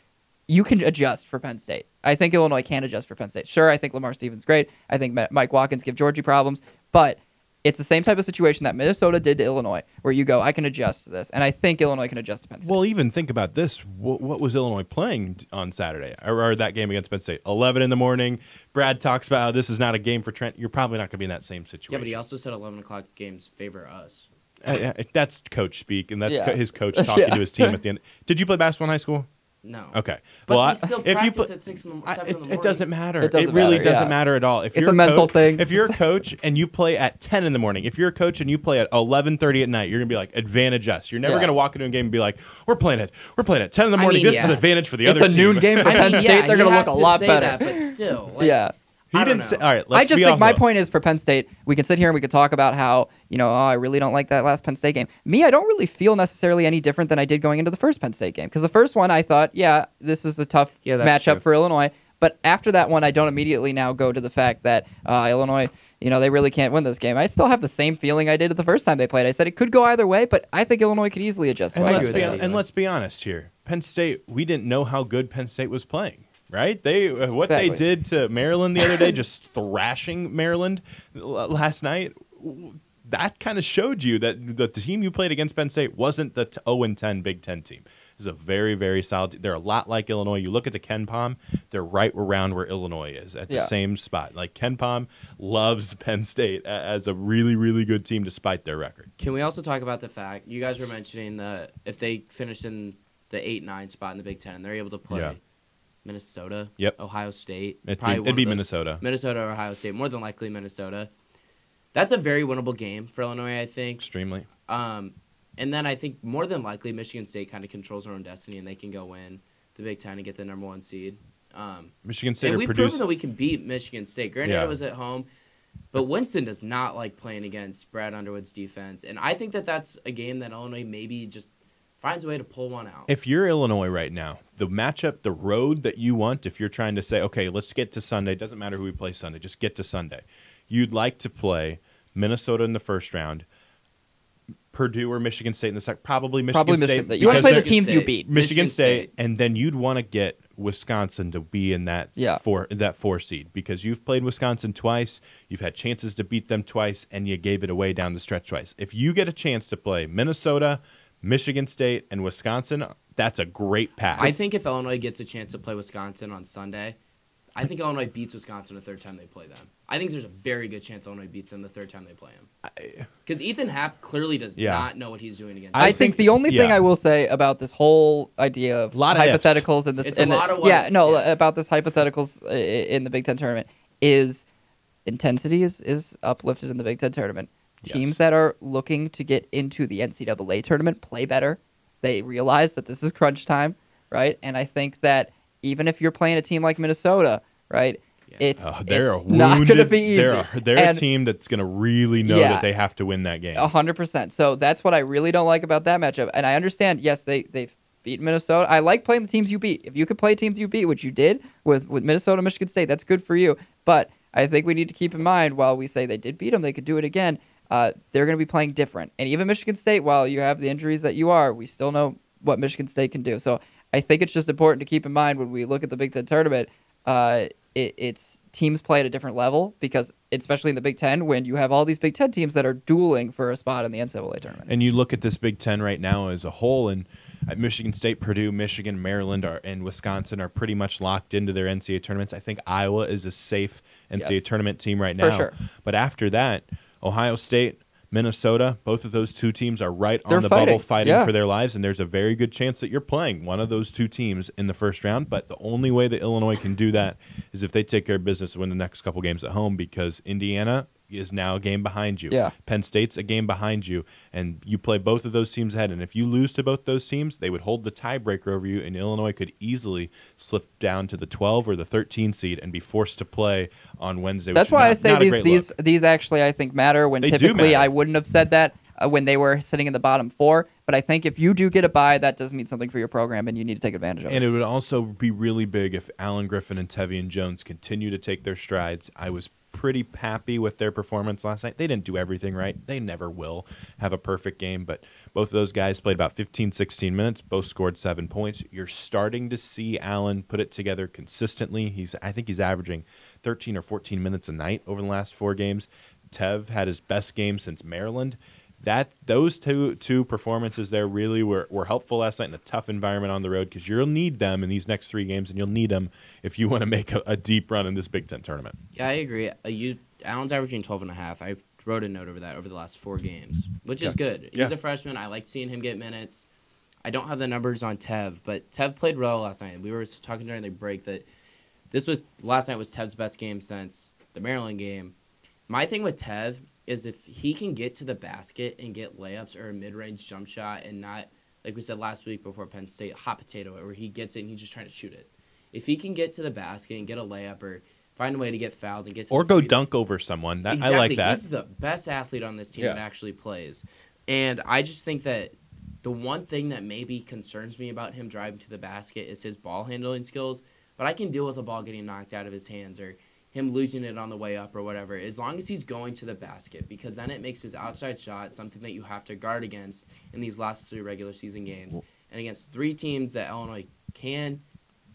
you can adjust for Penn State. I think Illinois can adjust for Penn State. Sure, I think Lamar Stevens great. I think Mike Watkins give Georgie problems, but it's the same type of situation that Minnesota did to Illinois, where you go, I can adjust to this, and I think Illinois can adjust to Penn State. Well, even think about this. What was Illinois playing on Saturday, or that game against Penn State? 11 in the morning. Brad talks about how this is not a game for Trent. You're probably not going to be in that same situation. Yeah, but he also said 11 o'clock games favor us. That's coach speak, and that's Yeah. his coach talking to his team at the end. Did you play basketball in high school? No. Okay. But well, we still if you practice play, at 7 in the morning. it doesn't matter. It doesn't really matter, doesn't yeah. matter at all. If It's you're a mental thing. If you're a coach and you play at 10 in the morning, if you're a coach and you play at 11:30 at night, you're gonna be like advantage us. You're never Yeah. gonna walk into a game and be like, we're playing at 10 in the morning. mean, this yeah. is advantage for the It's other a team. noon game for I Penn mean, State. yeah, They're he going to look has a lot say better. That, but still, like, Yeah. He I don't didn't say. know. All right. Let's I just be think my also- point is for Penn State, we can sit here and we could talk about how, I really don't like that last Penn State game. Me, I don't really feel necessarily any different than I did going into the first Penn State game. Because the first one, I thought, yeah, this is a tough Yeah, that's matchup true. for Illinois. But after that one, I don't immediately now go to the fact that Illinois, they really can't win this game. I still have the same feeling I did the first time they played. I said it could go either way, but I think Illinois could easily adjust. And to let's, Penn be, State. that. let's be honest here. Penn State, we didn't know how good Penn State was playing, right? They Exactly. they did to Maryland the other day, just thrashing Maryland last night. That kind of showed you that the team you played against Penn State wasn't the 0-10 Big Ten team. It's a very, very solid. They're a lot like Illinois. You look at the Ken Pom, they're right around where Illinois is at the Yeah. same spot. Like Ken Pom loves Penn State as a really, really good team despite their record. Can we also talk about the fact you guys were mentioning that if they finish in the 8-9 spot in the Big Ten, they're able to play Yeah. Minnesota, Yep. Ohio State. It'd probably be, one it'd of be those- Minnesota. Minnesota or Ohio State, more than likely Minnesota. That's a very winnable game for Illinois, I think. Extremely. And then I think more than likely Michigan State kind of controls their own destiny and they can go win the Big Ten and get the number 1 seed. Michigan State And are we've produced. proven that we can beat Michigan State. Granted, Yeah. it was at home, but Winston does not like playing against Brad Underwood's defense. And I think that that's a game that Illinois maybe just finds a way to pull one out. If you're Illinois right now, the matchup, the road that you want, if you're trying to say, okay, let's get to Sunday, doesn't matter who we play Sunday, just get to Sunday. You'd like to play Minnesota in the first round, Purdue or Michigan State in the second, probably Michigan State. You want to because play the they're- teams you State. beat. Michigan State, and then you'd want to get Wisconsin to be in that Yeah. four seed because you've played Wisconsin twice, you've had chances to beat them twice, and you gave it away down the stretch twice. If you get a chance to play Minnesota, Michigan State, and Wisconsin, that's a great path. I think if Illinois gets a chance to play Wisconsin on Sunday, I think Illinois beats Wisconsin the third time they play them. I think there's a very good chance Illinois beats them the third time they play them. Because Ethan Happ clearly does Yeah. not know what he's doing against. I think the only thing yeah. I will say about this whole idea of Lot of ifs. hypotheticals and this, It's a and lot of what yeah, ifs, no, yeah. about this hypotheticals in the Big Ten tournament is intensity is uplifted in the Big Ten tournament. Yes. Teams that are looking to get into the NCAA tournament play better. They realize that this is crunch time, right? And I think that even if you're playing a team like Minnesota, right, it's they're not going to wounded. be easy. They're a And- team that's going to really know Yeah. that they have to win that game. 100%. So that's what I really don't like about that matchup. And I understand, yes, they've beaten Minnesota. I like playing the teams you beat. If you could play teams you beat, which you did with Minnesota, Michigan State, that's good for you. But I think we need to keep in mind, while we say they did beat them, they could do it again, they're going to be playing different. And even Michigan State, while you have the injuries that you are, we still know what Michigan State can do. So I think it's just important to keep in mind when we look at the Big Ten tournament, it's teams play at a different level because, especially in the Big Ten, when you have all these Big Ten teams that are dueling for a spot in the NCAA tournament. And you look at this Big Ten right now as a whole, and at Michigan State, Purdue, Michigan, Maryland, and Wisconsin are pretty much locked into their NCAA tournaments. I think Iowa is a safe NCAA tournament team right now. For sure. But after that, Ohio State, Minnesota, both of those two teams are right They're on the fighting. bubble fighting Yeah. for their lives, and there's a very good chance that you're playing one of those two teams in the first round. But the only way that Illinois can do that is if they take care of business and win the next couple games at home, because Indiana is now a game behind you. Yeah. Penn State's a game behind you, and you play both of those teams ahead. And if you lose to both those teams, they would hold the tiebreaker over you, and Illinois could easily slip down to the 12 or the 13 seed and be forced to play on Wednesday. That's which why I is not say a great these look. these actually I think matter when They do typically matter. I wouldn't have said that when they were sitting in the bottom 4. But I think if you do get a bye, that does mean something for your program, and you need to take advantage of it. And it would also be really big if Alan Griffin and Tevian Jones continue to take their strides. I was pretty happy with their performance last night. They didn't do everything right. They never will have a perfect game, but both of those guys played about 15, 16 minutes, both scored 7 points. You're starting to see Alan put it together consistently. I think he's averaging 13 or 14 minutes a night over the last 4 games. Tev had his best game since Maryland. Those two performances there really were helpful last night in a tough environment on the road, because you'll need them in these next 3 games, and you'll need them if you want to make a deep run in this Big Ten tournament. Yeah, I agree. Allen's averaging 12.5. I wrote a note over that over the last 4 games, which is good. He's a freshman. I like seeing him get minutes. I don't have the numbers on Tev, but Tev played well last night. We were talking during the break that last night was Tev's best game since the Maryland game. My thing with Tev is if he can get to the basket and get layups or a mid-range jump shot and not, like we said last week before Penn State, hot potato it, where he gets it and he's just trying to shoot it. If he can get to the basket and get a layup or find a way to get fouled and get to Or the go free- dunk over someone. Exactly. I like that. He's the best athlete on this team Yeah. that actually plays. And I just think that the one thing that maybe concerns me about him driving to the basket is his ball handling skills. But I can deal with a ball getting knocked out of his hands or him losing it on the way up or whatever, as long as he's going to the basket, because then it makes his outside shot something that you have to guard against in these last 3 regular season games. And against 3 teams that Illinois can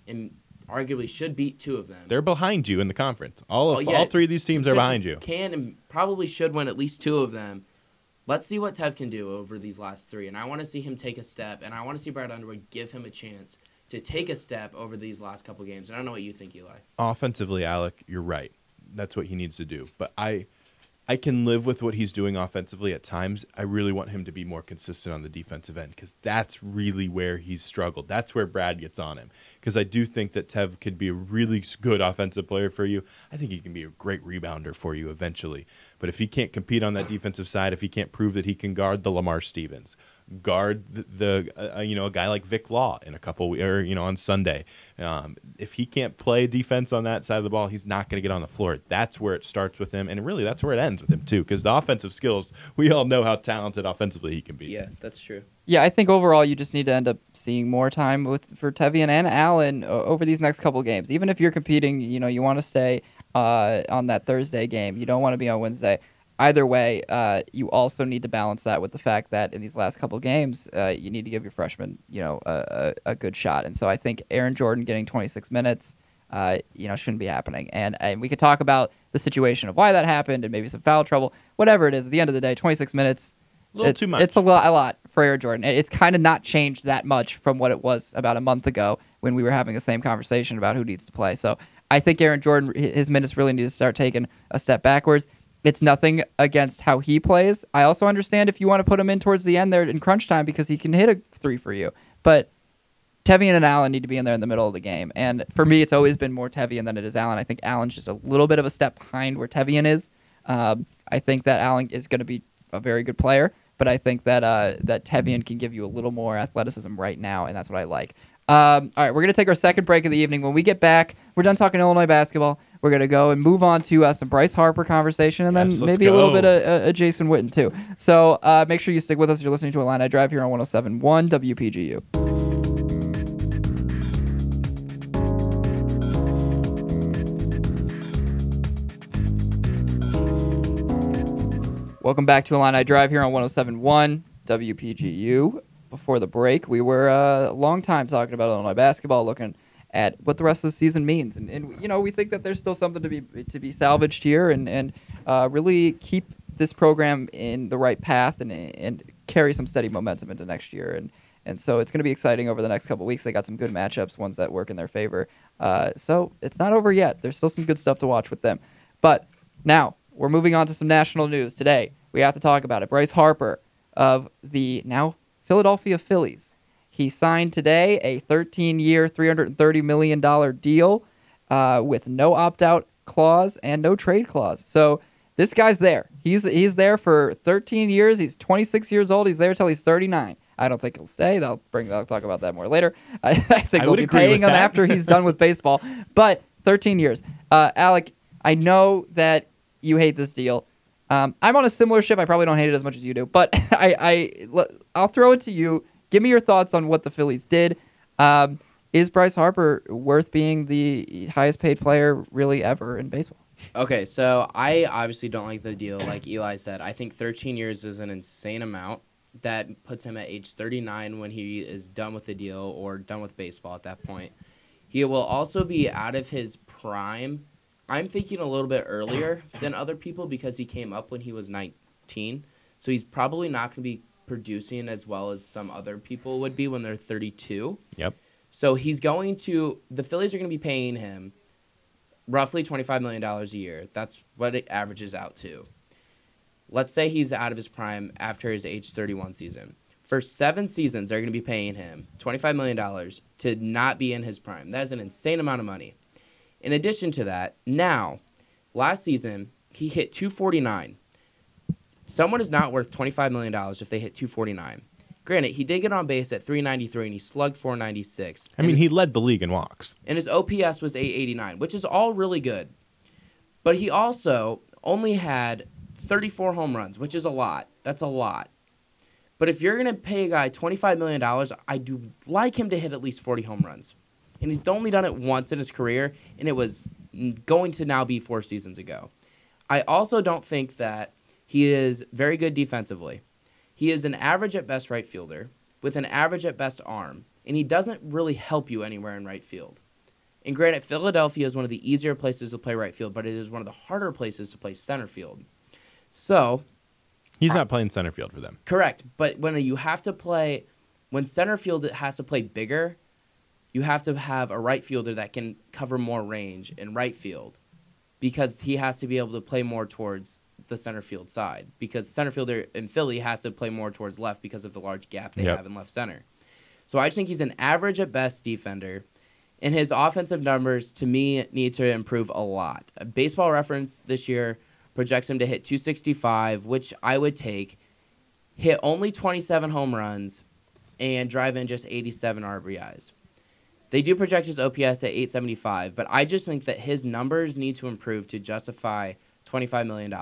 and arguably should beat 2 of them. They're behind you in the conference. All 3 of these teams are Just behind you. Can and probably should win at least 2 of them. Let's see what Tev can do over these last 3. And I want to see him take a step, and I want to see Brad Underwood give him a chance to take a step over these last couple games. And I don't know what you think, Eli. Offensively, Alec, you're right. That's what he needs to do. But I can live with what he's doing offensively at times. I really want him to be more consistent on the defensive end, because that's really where he's struggled. That's where Brad gets on him, because I do think that Tev could be a really good offensive player for you. I think he can be a great rebounder for you eventually. But if he can't compete on that defensive side, if he can't prove that he can guard the Lamar Stevens, guard a guy like Vic Law in a couple on Sunday. If he can't play defense on that side of the ball, he's not going to get on the floor. That's where it starts with him, and really that's where it ends with him too, because the offensive skills, we all know how talented offensively he can be. Yeah, that's true. Yeah, I think overall you just need to end up seeing more time for Tevian and Allen over these next couple games. Even if you're competing, you want to stay on that Thursday game. You don't want to be on Wednesday. Either way, you also need to balance that with the fact that in these last couple games, you need to give your freshmen, a good shot. And so I think Aaron Jordan getting 26 minutes, shouldn't be happening. And we could talk about the situation of why that happened and maybe some foul trouble, whatever it is. At the end of the day, 26 minutes, A little too much. It's a lot for Aaron Jordan. It's kind of not changed that much from what it was about a month ago when we were having the same conversation about who needs to play. So I think Aaron Jordan, his minutes really need to start taking a step backwards. It's nothing against how he plays. I also understand if you want to put him in towards the end there in crunch time because he can hit a 3 for you. But Tevian and Allen need to be in there in the middle of the game. And for me, it's always been more Tevian than it is Allen. I think Allen's just a little bit of a step behind where Tevian is. I think that Allen is going to be a very good player, but I think that that Tevian can give you a little more athleticism right now, and that's what I like. All right, we're going to take our second break of the evening. When we get back, we're done talking Illinois basketball. We're going to go and move on to some Bryce Harper conversation, and then maybe a little bit of Jason Witten, too. So make sure you stick with us. You're listening to Illini Drive here on 107.1 WPGU. Welcome back to Illini Drive here on 107.1 WPGU. Before the break, we were a long time talking about Illinois basketball, looking at what the rest of the season means, and we think that there's still something to be salvaged here, and really keep this program in the right path and carry some steady momentum into next year. And so it's going to be exciting over the next couple weeks. They got some good matchups, ones that work in their favor. So it's not over yet. There's still some good stuff to watch with them. But now we're moving on to some national news. Today, we have to talk about it. Bryce Harper of the now Philadelphia Phillies. He signed today a 13-year, $330 million deal with no opt-out clause and no trade clause. So this guy's there. He's there for 13 years. He's 26 years old. He's there till he's 39. I don't think he'll stay. They'll talk about that more later. I think they'll be paying him after he's done with baseball. But 13 years. Alec, I know that you hate this deal. I'm on a similar ship. I probably don't hate it as much as you do. But I'll throw it to you. Give me your thoughts on what the Phillies did. Is Bryce Harper worth being the highest paid player really ever in baseball? Okay, so I obviously don't like the deal. Like Eli said, I think 13 years is an insane amount. That puts him at age 39 when he is done with the deal or done with baseball at that point. He will also be out of his prime. I'm thinking a little bit earlier than other people because he came up when he was 19. So he's probably not going to be producing as well as some other people would be when they're 32. Yep. So the Phillies are going to be paying him roughly $25 million a year. That's what it averages out to. Let's say he's out of his prime after his age 31 season. For 7 seasons, they're going to be paying him $25 million to not be in his prime. That is an insane amount of money. In addition to that, now, last season, he hit 249. Someone is not worth $25 million if they hit 249. Granted, he did get on base at 393 and he slugged 496. I mean, he led the league in walks. And his OPS was 889, which is all really good. But he also only had 34 home runs, which is a lot. That's a lot. But if you're going to pay a guy $25 million, I do like him to hit at least 40 home runs. And he's only done it once in his career, and it was going to now be 4 seasons ago. I also don't think that he is very good defensively. He is an average at best right fielder with an average at best arm, and he doesn't really help you anywhere in right field. And granted, Philadelphia is one of the easier places to play right field, but it is one of the harder places to play center field. So he's not playing center field for them. Correct. But when center field has to play bigger, you have to have a right fielder that can cover more range in right field because he has to be able to play more towards the center field side because center fielder in Philly has to play more towards left because of the large gap they have in left center. So I just think he's an average at best defender. And his offensive numbers, to me, need to improve a lot. Baseball Reference this year projects him to hit 265, which I would take, hit only 27 home runs, and drive in just 87 RBIs. They do project his OPS at 875, but I just think that his numbers need to improve to justify $25 million.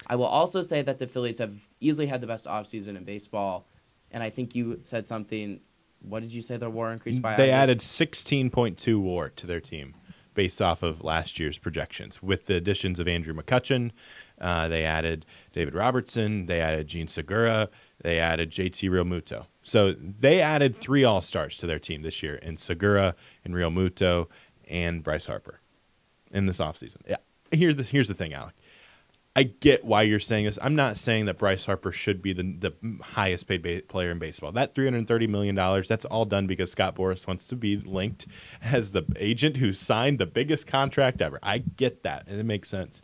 I will also say that the Phillies have easily had the best offseason in baseball, and I think you said something. What did you say their WAR increased by? They added 16.2 WAR to their team based off of last year's projections. With the additions of Andrew McCutchen, they added David Robertson, they added Gene Segura, they added JT Realmuto. So they added 3 All-Stars to their team this year in Segura, in Realmuto, and Bryce Harper in this offseason. Yeah. Here's the thing, Alec. I get why you're saying this. I'm not saying that Bryce Harper should be the highest paid player in baseball. That $330 million, that's all done because Scott Boras wants to be linked as the agent who signed the biggest contract ever. I get that, and it makes sense.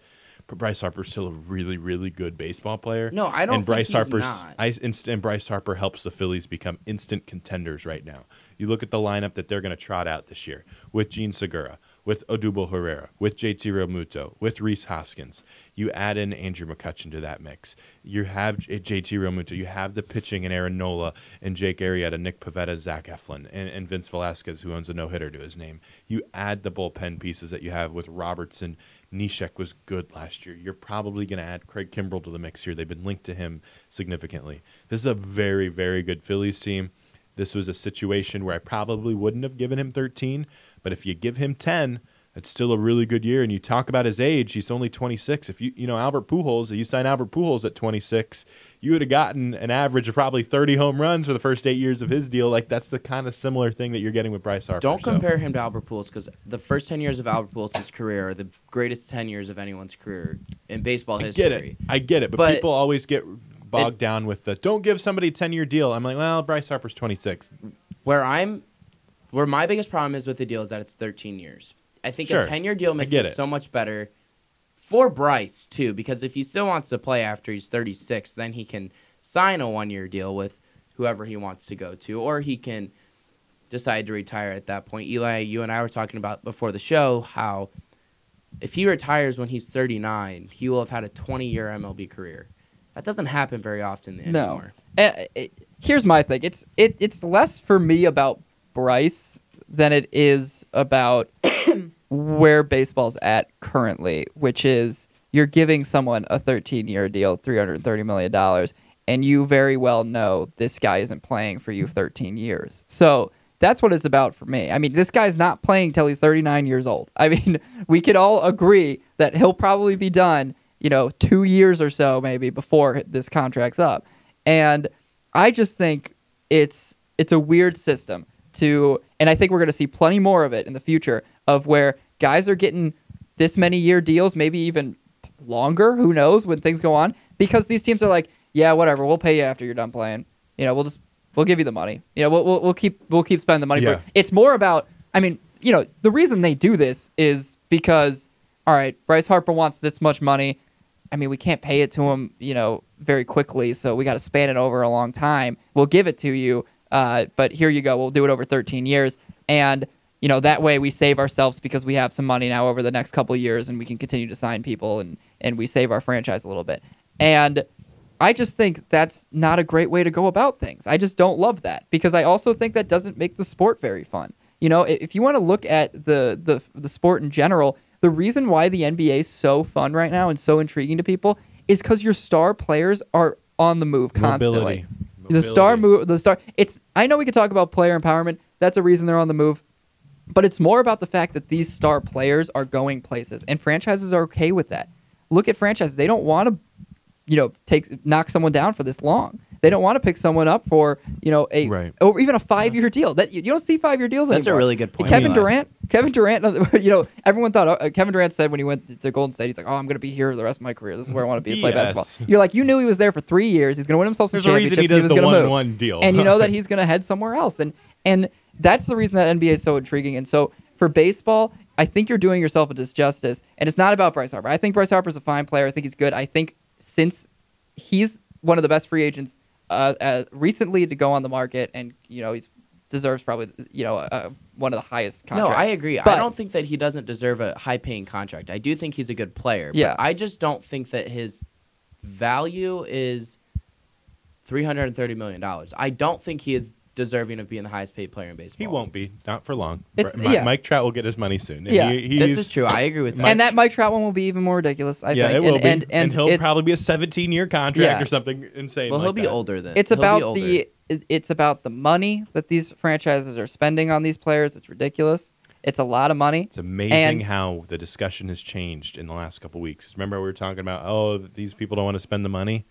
But Bryce Harper's still a really, really good baseball player. No, I don't think he's not. And Bryce Harper helps the Phillies become instant contenders right now. You look at the lineup that they're going to trot out this year with Gene Segura, with Odubel Herrera, with JT Realmuto, with Rhys Hoskins. You add in Andrew McCutchen to that mix. You have JT Realmuto. You have the pitching in Aaron Nola and Jake Arrieta, Nick Pivetta, Zach Eflin, and Vince Velasquez, who owns a no-hitter to his name. You add the bullpen pieces that you have with Robertson. Neshek was good last year. You're probably going to add Craig Kimbrell to the mix here. They've been linked to him significantly. This is a very, very good Phillies team. This was a situation where I probably wouldn't have given him 13, but if you give him 10, it's still a really good year. And you talk about his age, he's only 26. If Albert Pujols, if you sign Albert Pujols at 26, you would have gotten an average of probably 30 home runs for the first 8 years of his deal. Like, that's the kind of similar thing that you're getting with Bryce Harper. Don't compare him to Albert Pujols because the first 10 years of Albert Pujols' career are the greatest 10 years of anyone's career in baseball history. I get it. But people always get bogged down with the don't give somebody a 10-year deal. I'm like, well, Bryce Harper's 26. Where my biggest problem is with the deal is that it's 13 years. I think Sure. a 10-year deal makes get it it. so much better for Bryce, too, because if he still wants to play after he's 36, then he can sign a 1-year deal with whoever he wants to go to, or he can decide to retire at that point. Eli, you and I were talking about before the show how if he retires when he's 39, he will have had a 20-year MLB career. That doesn't happen very often anymore. Here's my thing. It's less for me about Bryce than it is about where baseball's at currently, which is you're giving someone a 13-year deal, $330 million, and you very well know this guy isn't playing for you 13 years. So that's what it's about for me. I mean, this guy's not playing till he's 39 years old. I mean, we could all agree that he'll probably be done, 2 years or so maybe before this contract's up. And I just think it's a weird system and I think we're going to see plenty more of it in the future of where guys are getting this many year deals, maybe even longer, who knows, when things go on, because these teams are like, yeah, whatever, we'll pay you after you're done playing. We'll give you the money. We'll keep spending the money. Yeah. It's more about, I mean, the reason they do this is because, all right, Bryce Harper wants this much money. I mean, we can't pay it to him, very quickly, so we got to span it over a long time. We'll give it to you, but here you go. We'll do it over 13 years, and that way we save ourselves because we have some money now over the next couple of years, and we can continue to sign people, and we save our franchise a little bit. And I just think that's not a great way to go about things. I just don't love that because I also think that doesn't make the sport very fun. If you want to look at the sport in general, the reason why the NBA is so fun right now and so intriguing to people is because your star players are on the move constantly. Mobility. I know we could talk about player empowerment. That's a reason they're on the move. But it's more about the fact that these star players are going places, and franchises are okay with that. Look at franchises. They don't want to knock someone down for this long. They don't want to pick someone up for, or even a 5-year deal. That you don't see 5-year deals anymore. That's a really good point. Kevin Durant, everyone thought Kevin Durant said when he went to Golden State, he's like, "Oh, I'm going to be here the rest of my career. This is where I want to be to play basketball." You're like, you knew he was there for 3 years. He's going to win himself some championships. There's a reason he does the 1-1 move. deal. And you know that he's going to head somewhere else. And that's the reason that NBA is so intriguing. And so for baseball, I think you're doing yourself a disjustice. And it's not about Bryce Harper. I think Bryce Harper's a fine player. I think he's good. I think since he's one of the best free agents recently to go on the market, and he deserves probably one of the highest contracts. No, I agree. But I don't think that he doesn't deserve a high-paying contract. I do think he's a good player. Yeah. But I just don't think that his value is $330 million. I don't think he is deserving of being the highest-paid player in baseball. He won't be. Not for long. Yeah. Mike Trout will get his money soon. And Yeah. This is true. I agree with that. and that Mike Trout one will be even more ridiculous, I think. It will be. And he'll it's- probably be a 17-year contract Yeah. or something insane. Well, like he'll be that. older then. It's He'll be about older. it's about the money that these franchises are spending on these players. It's ridiculous. It's a lot of money. It's amazing how the discussion has changed in the last couple weeks. Remember we were talking about, these people don't want to spend the money?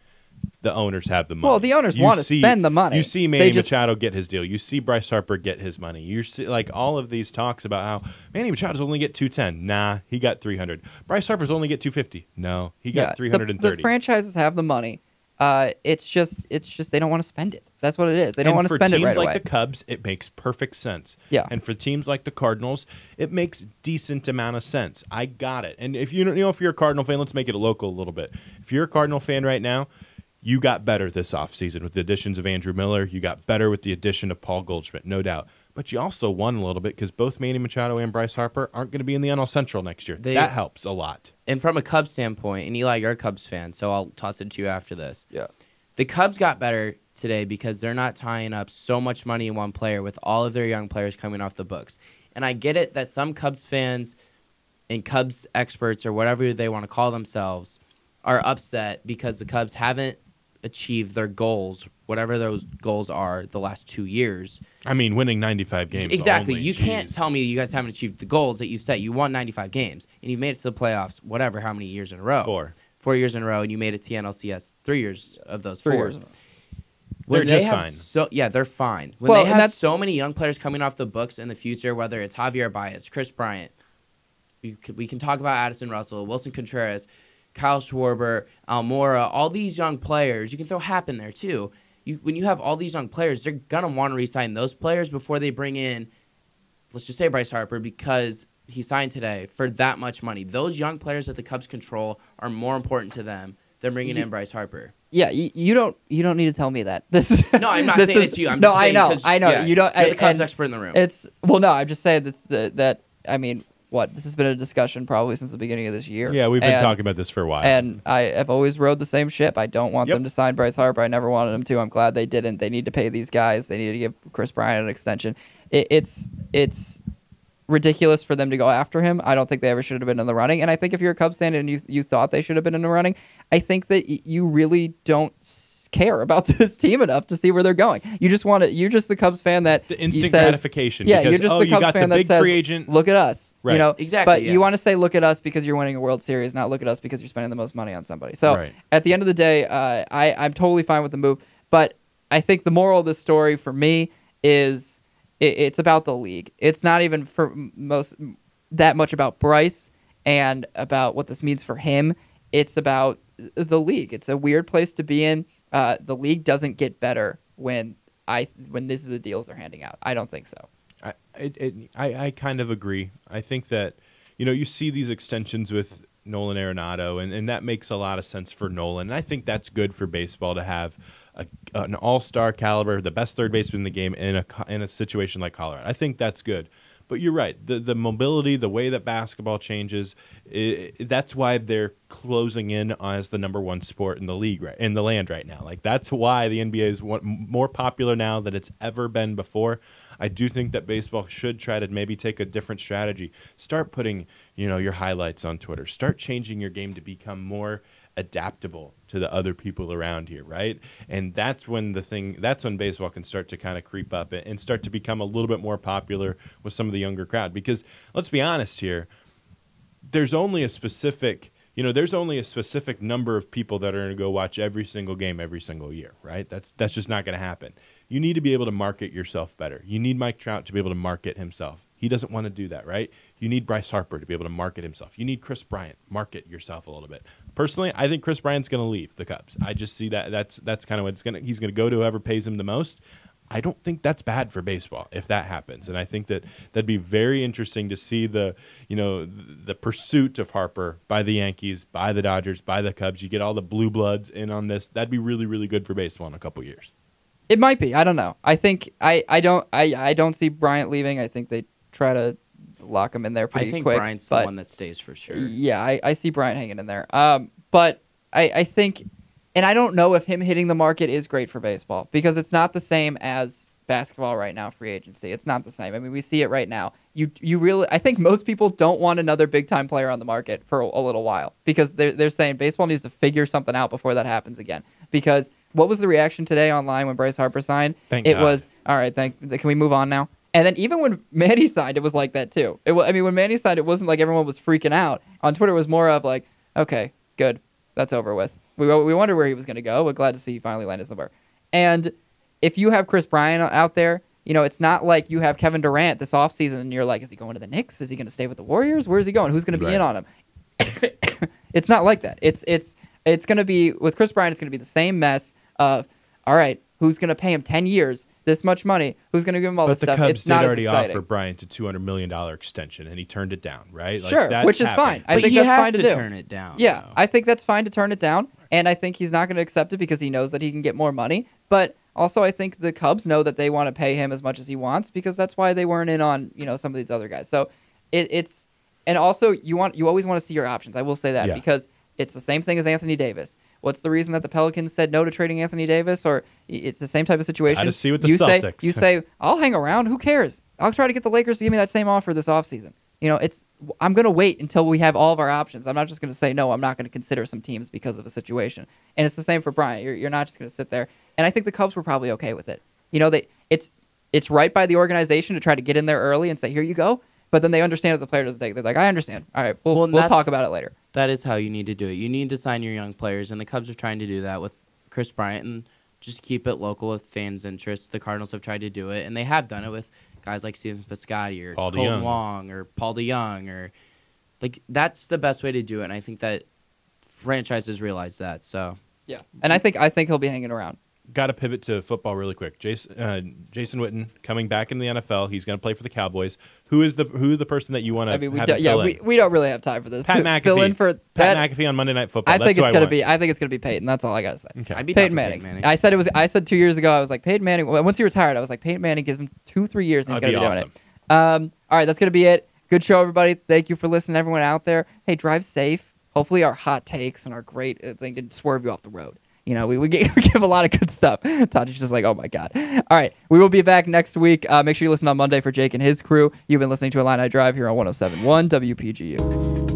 The owners have the money. Well, the owners want to spend the money. You see Manny Machado get his deal. You see Bryce Harper get his money. You see all of these talks about how Manny Machado's only get $210. Nah, he got $300. Bryce Harper's only get $250. No, he got $330. The franchises have the money. It's just they don't want to spend it. That's what it is. They don't want to spend it right for teams away. like the Cubs, it makes perfect sense. Yeah. And for teams like the Cardinals, it makes decent amount of sense. I got it. And if if you're a Cardinal fan, let's make it local a little bit. If you're a Cardinal fan right now, you got better this offseason with the additions of Andrew Miller. You got better with the addition of Paul Goldschmidt, no doubt. But you also won a little bit because both Manny Machado and Bryce Harper aren't going to be in the NL Central next year. That helps a lot. And from a Cubs standpoint, and Eli, you're a Cubs fan, so I'll toss it to you after this. Yeah. The Cubs got better today because they're not tying up so much money in one player with all of their young players coming off the books. And I get it that some Cubs fans and Cubs experts or whatever they want to call themselves are upset because the Cubs haven't achieved their goals, whatever those goals are, the last 2 years. I mean, winning 95 games. Exactly. Only, you can't tell me you guys haven't achieved the goals that you've set. You won 95 games, and you've made it to the playoffs, whatever, how many years in a row? 4 years in a row, and you made it to the NLCS 3 years of those 4. 3 years in a row. They're just fine. They're fine. When Well, they and have that's- so many young players coming off the books in the future, whether it's Javier Baez, Chris Bryant, we can talk about Addison Russell, Wilson Contreras, Kyle Schwarber, Almora, all these young players. You can throw Happ in there too. When you have all these young players, they're gonna want to re-sign those players before they bring in, let's just say Bryce Harper, because he signed today for that much money. Those young players that the Cubs control are more important to them than bringing in Bryce Harper. Yeah, you don't need to tell me that. This is No, I'm not saying it to you. I'm no, just saying I know. yeah, You don't. You're the Cubs and expert in the room. I'm just saying that. I mean, what this has been a discussion probably since the beginning of this year. Yeah, we've been talking about this for a while. And I have always rode the same ship. I don't want Yep. them to sign Bryce Harper. I never wanted them to. I'm glad they didn't. They need to pay these guys. They need to give Chris Bryant an extension. It's ridiculous for them to go after him. I don't think they ever should have been in the running. And I think if you're a Cubs fan and you thought they should have been in the running, I think that you really don't care about this team enough to see where they're going. You just want to. You're just the Cubs fan that The instant says, gratification. Yeah, because, you're just the you Cubs got fan the that big says, free agent. "Look at us." Right. You know, Exactly, But yeah. you want to say, "Look at us," because you're winning a World Series, not look at us because you're spending the most money on somebody. So Right. at the end of the day, I'm totally fine with the move. But I think the moral of this story for me is it's about the league. It's not even for that much about Bryce and about what this means for him. It's about the league. It's a weird place to be in. The league doesn't get better when this is the deals they're handing out. I don't think so. I kind of agree. I think that, you see these extensions with Nolan Arenado, and that makes a lot of sense for Nolan. And I think that's good for baseball to have an all-star caliber, the best third baseman in the game in a situation like Colorado. I think that's good. But you're right. The mobility, the way that basketball changes, that's why they're closing in as the number one sport in the league, in the land right now. Like, that's why the NBA is more popular now than it's ever been before. I do think that baseball should try to maybe take a different strategy. Start putting, your highlights on Twitter. Start changing your game to become more adaptable to the other people around here, right? And that's when baseball can start to kind of creep up and start to become a little bit more popular with some of the younger crowd. Because let's be honest here, there's only a specific number of people that are going to go watch every single game every single year, right? That's just not going to happen. You need to be able to market yourself better. You need Mike Trout to be able to market himself. He doesn't want to do that, right? You need Bryce Harper to be able to market himself. You need Chris Bryant. Market yourself a little bit. Personally, I think Chris Bryant's going to leave the Cubs. I just see that's kind of what he's going to go to whoever pays him the most. I don't think that's bad for baseball if that happens, and I think that'd be very interesting to see the pursuit of Harper by the Yankees, by the Dodgers, by the Cubs. You get all the blue bloods in on this. That'd be really, really good for baseball in a couple years. It might be. I don't know. I think I don't see Bryant leaving. I think they try to lock him in there pretty quick. I think quick, Bryant's but the one that stays for sure. Yeah, I see Bryant hanging in there. But I think, and I don't know if him hitting the market is great for baseball because it's not the same as basketball right now, free agency. It's not the same. I mean, we see it right now. You really, I think most people don't want another big time player on the market for a little while because they're saying baseball needs to figure something out before that happens again. Because what was the reaction today online when Bryce Harper signed? Thank God. Was, all right, can we move on now? And then even when Manny signed, it was like that too. When Manny signed, it wasn't like everyone was freaking out. On Twitter, it was more of like, okay, good, that's over with. We wondered where he was going to go. We're glad to see he finally landed somewhere. And if you have Chris Bryant out there, it's not like you have Kevin Durant this offseason and you're like, is he going to the Knicks? Is he going to stay with the Warriors? Where is he going? Who's going to be in on him? It's not like that. It's going to be, with Chris Bryant, it's going to be the same mess of, all right, who's going to pay him 10 years, this much money? Who's going to give him all this stuff? But the It's Cubs did not as already exciting. offer Bryant a $200 million extension, and he turned it down, right? Sure, that which is happened. fine. I But think he that's has fine to to do. turn it down. Yeah, though. I think that's fine to turn it down, and I think he's not going to accept it because he knows that he can get more money. But also, I think the Cubs know that they want to pay him as much as he wants because that's why they weren't in on some of these other guys. So it's and also you always want to see your options. I will say that because it's the same thing as Anthony Davis. What's the reason that the Pelicans said no to trading Anthony Davis? Or it's the same type of situation. Gotta see with the you Celtics. You say, I'll hang around. Who cares? I'll try to get the Lakers to give me that same offer this offseason. I'm going to wait until we have all of our options. I'm not just going to say, no, I'm not going to consider some teams because of a situation. And it's the same for Bryant. You're not just going to sit there. And I think the Cubs were probably okay with it. It's right by the organization to try to get in there early and say, here you go. But then they understand if the player doesn't take it. They're like, I understand. All right, we'll talk about it later. That is how you need to do it. You need to sign your young players, and the Cubs are trying to do that with Chris Bryant and just keep it local with fans' interests. The Cardinals have tried to do it, and they have done it with guys like Steven Piscotty or Paul Colton Wong or Paul DeYoung. That's the best way to do it, and I think that franchises realize that. So Yeah, and I think he'll be hanging around. Got to pivot to football really quick. Jason Witten coming back in the NFL. He's going to play for the Cowboys. Who is the person that you want to I mean, have fill in? we don't really have time for this. Pat McAfee. Fill in for Pat McAfee on Monday Night Football. I think it's gonna be Peyton. That's all I gotta say. Okay. I'd be down Peyton for Manning. I said 2 years ago. I was like Peyton Manning. Once he retired, I was like Peyton Manning gives him 2-3 years and he's That'd gonna be be awesome. doing it. All right, that's gonna be it. Good show, everybody. Thank you for listening, everyone out there. Hey, drive safe. Hopefully, our hot takes and our great thing didn't swerve you off the road. You know, we give a lot of good stuff. Todd is just like, oh my God. All right, we will be back next week. Make sure you listen on Monday for Jake and his crew. You've been listening to Illini Drive here on 107.1 WPGU.